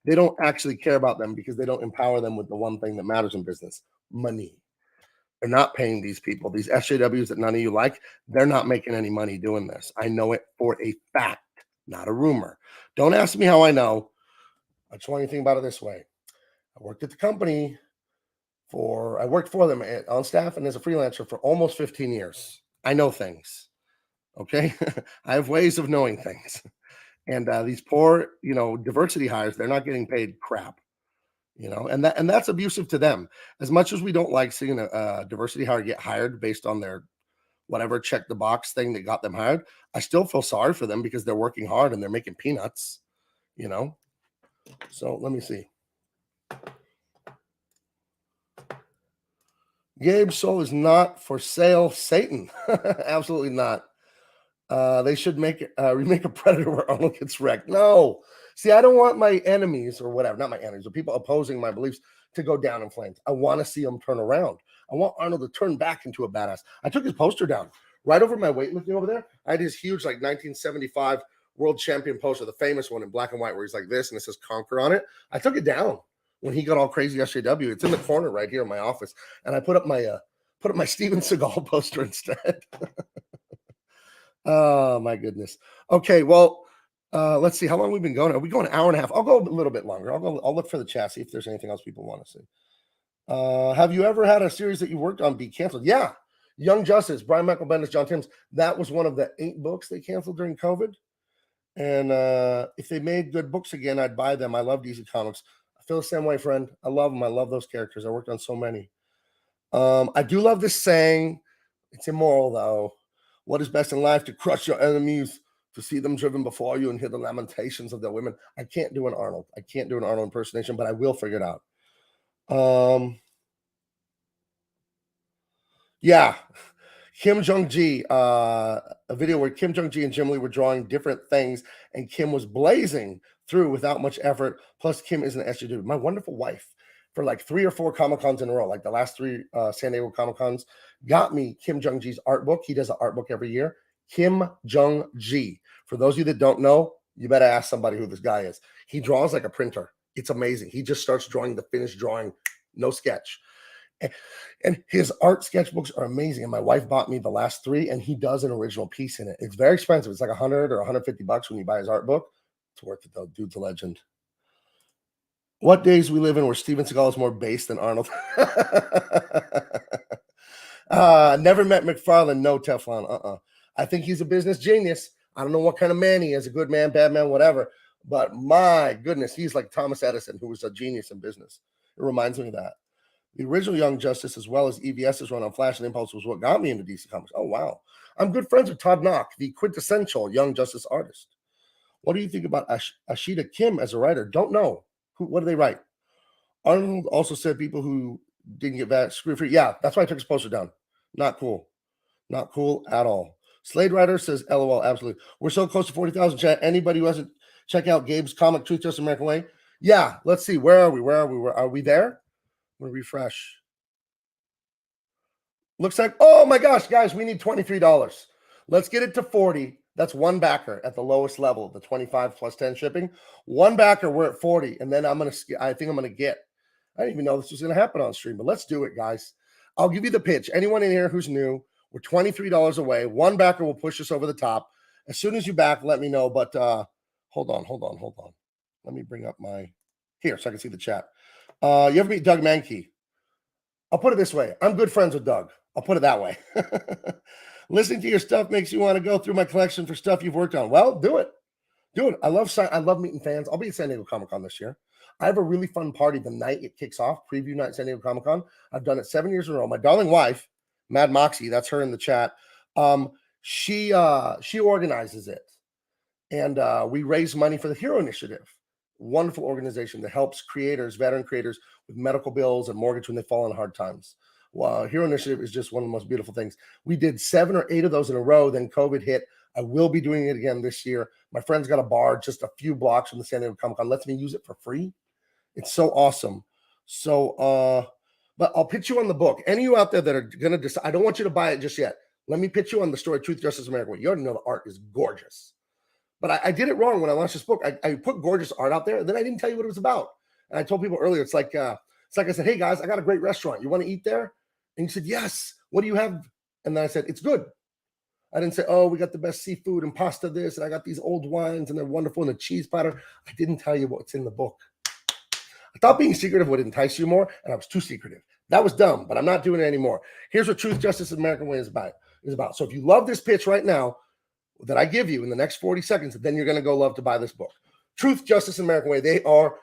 They don't actually care about them because they don't empower them with the one thing that matters in business: money. They're not paying these people, these SJWs that none of you like. They're not making any money doing this. I know it for a fact, not a rumor. Don't ask me how I know. I just want you to think about it this way. I worked at the company I worked for them on staff and as a freelancer for almost 15 years. I know things. Okay. I have ways of knowing things. And these poor, diversity hires, they're not getting paid crap, and that's abusive to them. As much as we don't like seeing a diversity hire get hired based on their whatever check the box thing that got them hired, I still feel sorry for them because they're working hard and they're making peanuts, So let me see. Gabe's soul is not for sale, Satan. Absolutely not. They should remake a Predator where Arnold gets wrecked. No. See, I don't want my enemies or whatever, not my enemies, but people opposing my beliefs to go down in flames. I want to see them turn around. I want Arnold to turn back into a badass. I took his poster down right over my weightlifting over there. I had his huge, 1975 world champion poster, the famous one in black and white, where he's like this and it says Conquer on it. I took it down when he got all crazy SJW. It's in the corner right here in my office. And I put up my Steven Seagal poster instead. Oh my goodness. Okay, well, let's see how long we've been going. Are we going an hour and a half? I'll go a little bit longer. I'll look for the chat, see if there's anything else people want to see. Have you ever had a series that you worked on be canceled? Yeah. Young Justice, Brian Michael Bendis, John Timms. That was one of the 8 books they canceled during COVID. And if they made good books again, I'd buy them. I love DC Comics. I feel the same way, friend. I love them. I love those characters. I worked on so many. I do love this saying. It's immoral, though. What is best in life? To crush your enemies, to see them driven before you and hear the lamentations of their women. I can't do an Arnold. I can't do an Arnold impersonation, but I will figure it out. Yeah. Kim Jong-ji, a video where Kim Jong-ji and Jim Lee were drawing different things, and Kim was blazing through without much effort. Plus, Kim is an SJW. My wonderful wife, for 3 or 4 Comic-Cons in a row, like the last 3 San Diego Comic-Cons, got me Kim Jong-ji's art book. He does an art book every year. Kim Jong-ji. For those of you that don't know, you better ask somebody who this guy is. He draws like a printer. It's amazing. He just starts drawing the finished drawing, no sketch. And his art sketchbooks are amazing. And my wife bought me the last 3, and he does an original piece in it. It's very expensive. It's like $100 or $150 when you buy his art book. It's worth it though. Dude's a legend. What days we live in where Steven Seagal is more base than Arnold? Never met McFarlane. No Teflon. I think he's a business genius. I don't know what kind of man he is, a good man, bad man, whatever. But my goodness, he's like Thomas Edison, who was a genius in business. It reminds me of that. The original Young Justice, as well as EVS's run on Flash and Impulse, was what got me into DC Comics. Oh, wow. I'm good friends with Todd Knock, the quintessential Young Justice artist. What do you think about Ashita Kim as a writer? Don't know. What do they write? Arnold also said people who didn't get that screw free. Yeah, that's why I took his poster down. Not cool. Not cool at all. Slade Rider says, LOL, absolutely. We're so close to 40,000 chat. Anybody who hasn't checked out Gabe's comic, Truth, Justice, American Way? Yeah, let's see. Where are we? Where are we there? I'm going to refresh. Looks like, oh my gosh, guys, we need $23. Let's get it to 40. That's one backer at the lowest level, the 25 plus 10 shipping. One backer, we're at 40. And then I think I'm going to get, I didn't even know this was going to happen on stream, but let's do it, guys. I'll give you the pitch. Anyone in here who's new, we're $23 away. One backer will push us over the top. As soon as you back, let me know. But hold on. Let me bring up here so I can see the chat. You ever meet Doug Mankey? I'll put it this way. I'm good friends with Doug. I'll put it that way. Listening to your stuff makes you want to go through my collection for stuff you've worked on. Well, do it. I love meeting fans. I'll be at San Diego Comic-Con this year. I have a really fun party the night it kicks off, preview night San Diego Comic-Con. I've done it 7 years in a row. My darling wife, Mad Moxie, that's her in the chat. She organizes it. And we raise money for the Hero Initiative. Wonderful organization that helps veteran creators with medical bills and mortgage when they fall in hard times. Hero Initiative is just one of the most beautiful things. We did 7 or 8 of those in a row. Then COVID hit. I will be doing it again this year. My friend's got a bar just a few blocks from the San Diego Comic-Con. Lets me use it for free. It's so awesome. So, but I'll pitch you on the book. Any of you out there that are going to decide, I don't want you to buy it just yet. Let me pitch you on the story, Truth, Justice, American Way. You already know the art is gorgeous. But I did it wrong when I launched this book. I put gorgeous art out there, and then I didn't tell you what it was about. And I told people earlier, it's like I said, hey guys, I got a great restaurant. You want to eat there? And you said, yes. What do you have? And then I said, it's good. I didn't say, oh, we got the best seafood and pasta this, and I got these old wines, and they're wonderful, and a cheese platter. I didn't tell you what's in the book. I thought being secretive would entice you more, and I was too secretive. That was dumb, but I'm not doing it anymore. Here's what Truth, Justice, and American Way is about. So if you love this pitch right now that I give you in the next 40 seconds, then you're going to go love to buy this book. Truth, Justice, and American Way. They are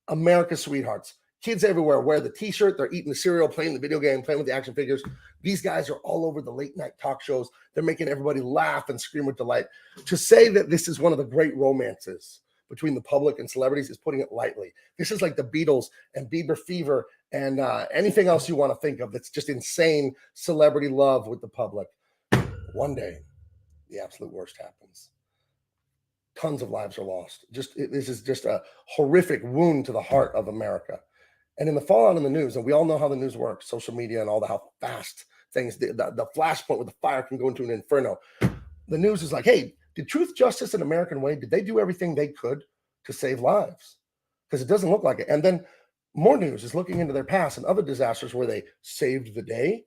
America's sweethearts. Kids everywhere wear the t-shirt. They're eating the cereal, playing the video game, playing with the action figures. These guys are all over the late night talk shows. They're making everybody laugh and scream with delight. To say that this is one of the great romances between the public and celebrities is putting it lightly. This is like the Beatles and Bieber fever and anything else you want to think of that's just insane celebrity love with the public. One day, the absolute worst happens. Tons of lives are lost. This is just a horrific wound to the heart of America. And in the fallout in the news, and we all know how the news works, social media and how fast things, the flashpoint where the fire can go into an inferno. The news is like, hey, did Truth, Justice, and American Way, did they do everything they could to save lives? Because it doesn't look like it. And then more news is looking into their past and other disasters where they saved the day.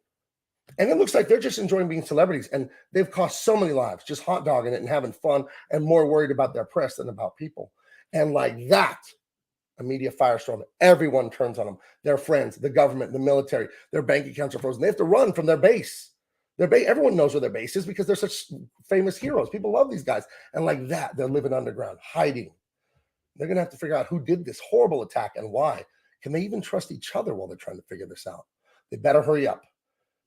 And it looks like they're just enjoying being celebrities. And they've cost so many lives, just hot dogging it and having fun and more worried about their press than about people. And like that, a media firestorm, everyone turns on them. Their friends, the government, the military, their bank accounts are frozen. They have to run from their base. Everyone knows where their base is because they're such famous heroes. People love these guys. And like that, they're living underground, hiding. They're going to have to figure out who did this horrible attack and why. Can they even trust each other while they're trying to figure this out? They better hurry up.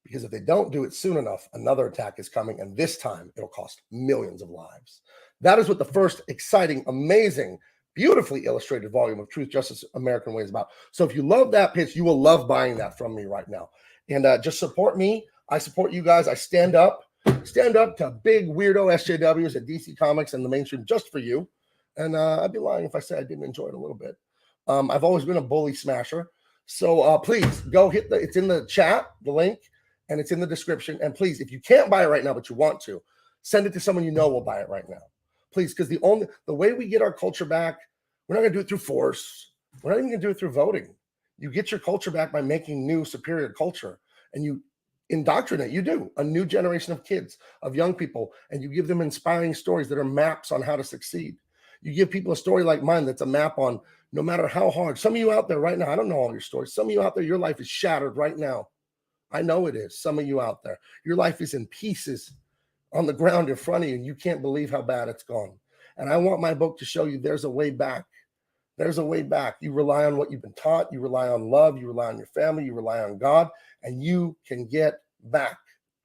Because if they don't do it soon enough, another attack is coming. And this time, it'll cost millions of lives. That is what the first exciting, amazing, beautifully illustrated volume of Truth, Justice, American Way is about. So if you love that pitch, you will love buying that from me right now. And just support me. I support you guys. I stand up to big weirdo SJWs at DC Comics and the mainstream just for you. And I'd be lying if I said I didn't enjoy it a little bit. I've always been a bully smasher. So please go it's in the chat, the link, and it's in the description. And please, if you can't buy it right now, but you want to, send it to someone you know will buy it right now. Please, because the way we get our culture back, we're not going to do it through force. We're not even going to do it through voting. You get your culture back by making new, superior culture, and you indoctrinate. You do a new generation of kids, of young people, and you give them inspiring stories that are maps on how to succeed. You give people a story like mine that's a map on no matter how hard. Some of you out there right now, I don't know all your stories. Some of you out there, your life is shattered right now. I know it is. Some of you out there, your life is in pieces on the ground in front of you, and you can't believe how bad it's gone. And I want my book to show you there's a way back. There's a way back. You rely on what you've been taught. You rely on love. You rely on your family. You rely on God, and you can get back.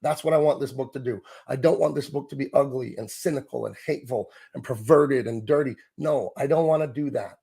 That's what I want this book to do. I don't want this book to be ugly and cynical and hateful and perverted and dirty. No, I don't want to do that.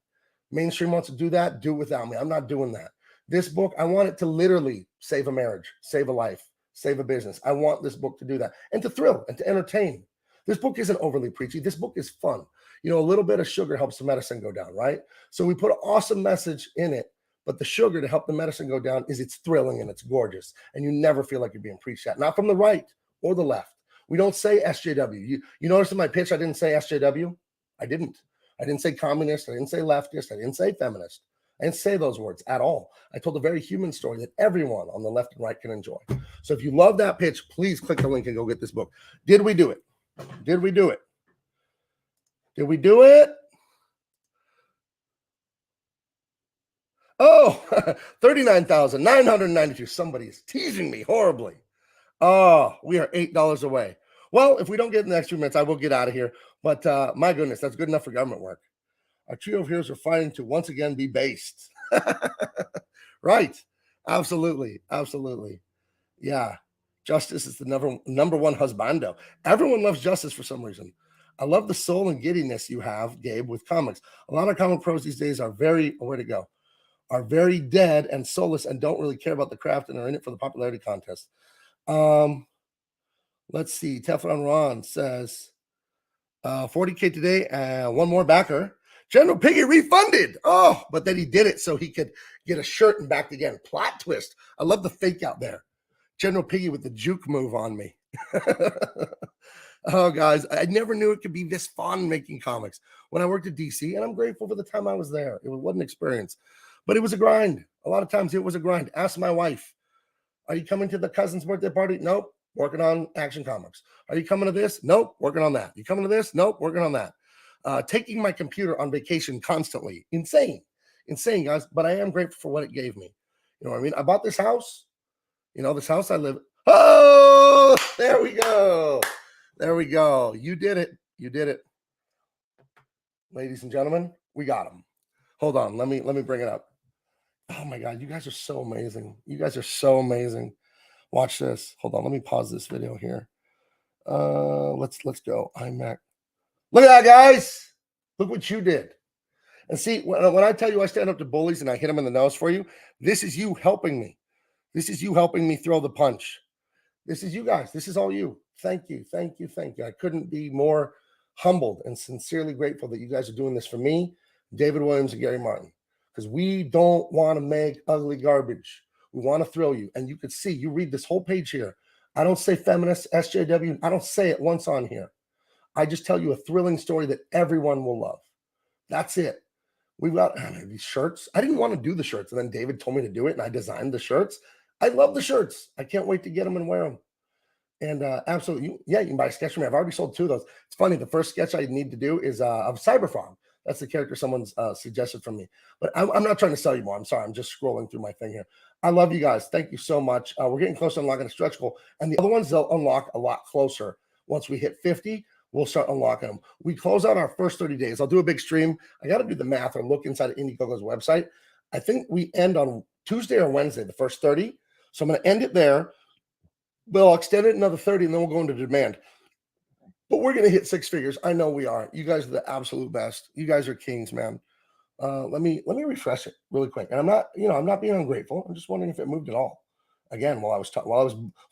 Mainstream wants to do that. Do it without me. I'm not doing that. This book, I want it to literally save a marriage, save a life, save a business. I want this book to do that and to thrill and to entertain. This book isn't overly preachy. This book is fun. You know, a little bit of sugar helps the medicine go down, right? So we put an awesome message in it, but the sugar to help the medicine go down is it's thrilling and it's gorgeous. And you never feel like you're being preached at, not from the right or the left. We don't say SJW. You notice in my pitch, I didn't say SJW. I didn't say communist. I didn't say leftist. I didn't say feminist. I didn't say those words at all. I told a very human story that everyone on the left and right can enjoy. So if you love that pitch, please click the link and go get this book. Did we do it? Did we do it? Did we do it? Oh, 39,992. Somebody is teasing me horribly. Oh, we are $8 away. Well, if we don't get in the next few minutes, I will get out of here. But my goodness, that's good enough for government work. Our trio of heroes are fighting to once again be based. Right. Absolutely. Absolutely. Yeah. Justice is the number one husbando. Everyone loves justice for some reason. I love the soul and giddiness you have, Gabe, with comics. A lot of comic pros these days are where'd it go? Are very dead and soulless and don't really care about the craft and are in it for the popularity contest. Let's see. Teflon Ron says 40K today. One more backer. General Piggy refunded. Oh, but then he did it so he could get a shirt and back again. Plot twist. I love the fake out there. General Piggy with the juke move on me. Oh, guys, I never knew it could be this fun making comics when I worked at DC, and I'm grateful for the time I was there. It was an experience, but it was a grind. A lot of times it was a grind. Ask my wife, are you coming to the cousin's birthday party? Nope. Working on Action Comics. Are you coming to this? Nope. Working on that. You coming to this? Nope. Working on that. Taking my computer on vacation constantly. Insane, guys. But I am grateful for what it gave me. You know what I mean? I bought this house. You know, this house I live. Oh, there we go. There we go. You did it. You did it. Ladies and gentlemen, we got them. Hold on. Let me bring it up. Oh my God, you guys are so amazing. You guys are so amazing. Watch this. Hold on. Let me pause this video here. Let's go. iMac. Look at that, guys. Look what you did. And see, when I tell you I stand up to bullies and I hit them in the nose for you, this is you helping me. This is you helping me throw the punch. This is you guys. This is all you. Thank you. Thank you. Thank you. I couldn't be more humbled and sincerely grateful that you guys are doing this for me, David Williams, and Gary Martin, because we don't want to make ugly garbage. We want to thrill you. And you could see, you read this whole page here. I don't say feminist, SJW. I don't say it once on here. I just tell you a thrilling story that everyone will love. That's it. We've got these shirts. I didn't want to do the shirts. And then David told me to do it, and I designed the shirts. I love the shirts. I can't wait to get them and wear them. And absolutely, yeah, you can buy a sketch from me. I've already sold 2 of those. It's funny. The first sketch I need to do is of Cyberfrog. That's the character someone's suggested from me. But I'm not trying to sell you more. I'm sorry. I'm just scrolling through my thing here. I love you guys. Thank you so much. We're getting close to unlocking a stretch goal. And the other ones, they'll unlock a lot closer. Once we hit 50, we'll start unlocking them. We close out our first 30 days. I'll do a big stream. I got to do the math or look inside of Indiegogo's website. I think we end on Tuesday or Wednesday, the first 30. So I'm going to end it there. We'll extend it another 30, and then we'll go into demand. But we're going to hit 6 figures. I know we are. You guys are the absolute best. You guys are kings, man. Let me refresh it really quick. And I'm not being ungrateful. I'm just wondering if it moved at all. Again, while I was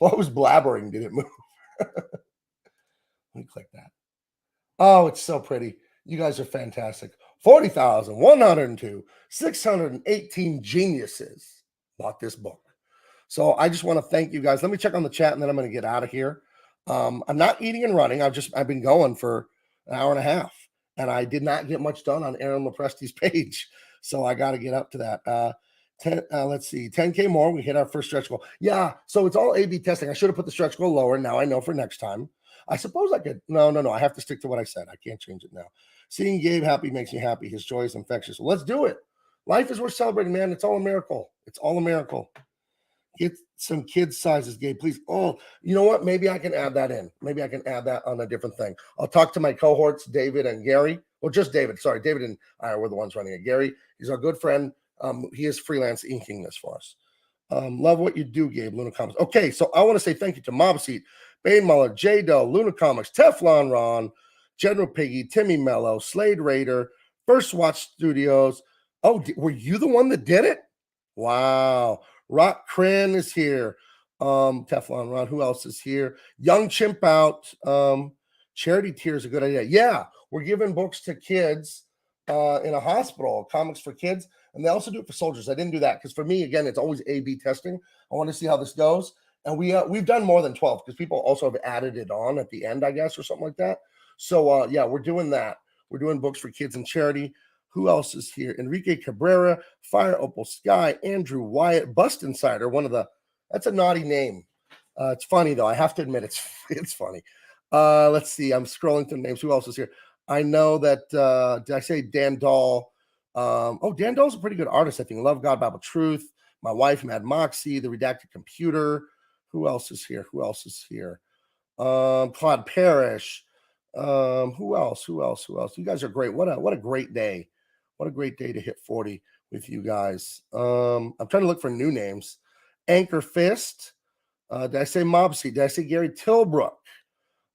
blabbering, did it move? Let me click that. Oh, it's so pretty. You guys are fantastic. 40,102, 618 geniuses bought this book. So I just want to thank you guys. Let me check on the chat, and then I'm going to get out of here. I'm not eating and running. I've been going for an hour and a half, and I did not get much done on Aaron Lopresti's page. So I got to get up to that. Let's see, 10K more. We hit our first stretch goal. Yeah. So it's all A/B testing. I should have put the stretch goal lower. Now I know for next time. I suppose I could. No. I have to stick to what I said. I can't change it now. Seeing Gabe happy makes me happy. His joy is infectious. Well, let's do it. Life is worth celebrating, man. It's all a miracle. It's all a miracle. Get some kids sizes, Gabe, please. Oh, you know what? Maybe I can add that in. Maybe I can add that on a different thing. I'll talk to my cohorts, David and Gary. Well, just David. Sorry, David and I were the ones running it. Gary, he's our good friend. He is freelance inking this for us. Love what you do, Gabe. Luna Comics. Okay, so I want to say thank you to Mob Seat, Bane Muller, J Doe, Luna Comics, Teflon Ron, General Piggy, Timmy Mello, Slade Raider, First Watch Studios. Oh, were you the one that did it? Wow. Rock Cran is here. Teflon Ron. Who else is here? Young Chimp Out. Charity tier is a good idea. Yeah, we're giving books to kids in a hospital, comics for kids, and they also do it for soldiers. I didn't do that because for me, again, it's always A/B testing. I want to see how this goes, and we've done more than 12 because people also have added it on at the end, I guess, or something like that. So yeah, we're doing that. We're doing books for kids and charity. Who else is here? Enrique Cabrera, Fire Opal Sky, Andrew Wyatt, Bust Insider. That's a naughty name. It's funny though. I have to admit it's funny. Let's see. I'm scrolling through names. Who else is here? I know that. Did I say Dan Dahl? Dan Dahl's a pretty good artist. I think. Love God, Bible Truth. My wife, Mad Moxie, The Redacted Computer. Who else is here? Claude Parrish. Who else? You guys are great. What a great day. What a great day to hit 40 with you guys. I'm trying to look for new names. Anchor Fist. Did I say Mobsy? Did I say Gary Tilbrook?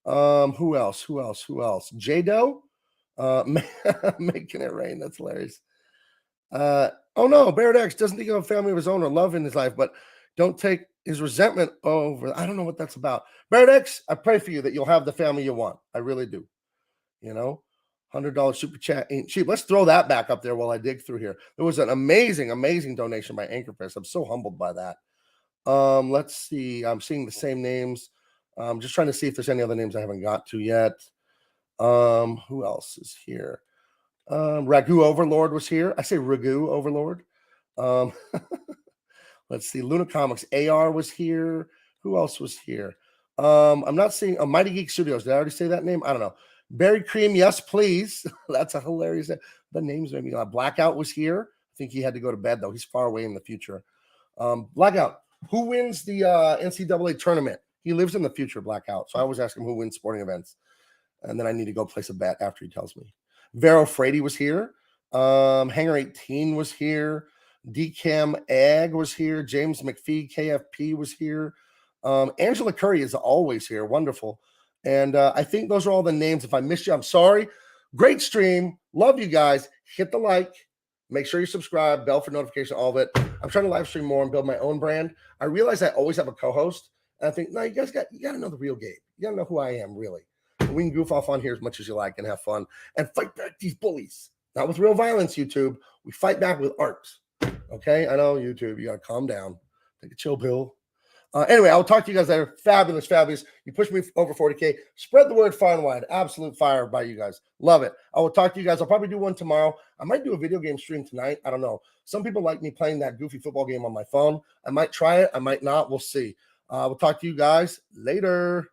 Who else? J-Do? Making it rain. That's hilarious. Oh no, Barrett X doesn't think of a family of his own or love in his life, but don't take his resentment over. I don't know what that's about. Barrett X, I pray for you that you'll have the family you want. I really do. You know? $100 super chat ain't cheap. Let's throw that back up there while I dig through here. There was an amazing donation by Anchorfest. I'm so humbled by that. Let's see. I'm seeing the same names. I'm just trying to see if there's any other names I haven't got to yet. Who else is here? Ragu Overlord was here. I say Ragu Overlord. Let's see. Luna Comics AR was here. Who else was here? I'm not seeing Mighty Geek Studios. Did I already say that name? I don't know. Berry Cream, yes, please. That's a hilarious. The names made me laugh. Blackout was here. I think he had to go to bed, though. He's far away in the future. Blackout, who wins the NCAA tournament? He lives in the future, Blackout. So I always ask him who wins sporting events. And then I need to go place a bet after he tells me. Vero Frady was here. Hanger 18 was here. Decam Ag was here. James McPhee, KFP was here. Angela Curry is always here. Wonderful. And I think those are all the names. If I missed you, I'm sorry. Great stream. Love you guys. Hit the like. Make sure you subscribe. Bell for notification, all of it. I'm trying to live stream more and build my own brand. I realize I always have a co-host. And I think, no, you got to know the real Gabe. You got to know who I am, really. We can goof off on here as much as you like and have fun and fight back these bullies. Not with real violence, YouTube. We fight back with art. Okay? I know, YouTube. You got to calm down. Take a chill pill. Anyway, I'll talk to you guys later. Fabulous. You pushed me over 40K. Spread the word far and wide. Absolute fire by you guys. Love it. I will talk to you guys. I'll probably do one tomorrow. I might do a video game stream tonight. I don't know. Some people like me playing that goofy football game on my phone. I might try it. I might not. We'll see. We'll talk to you guys later.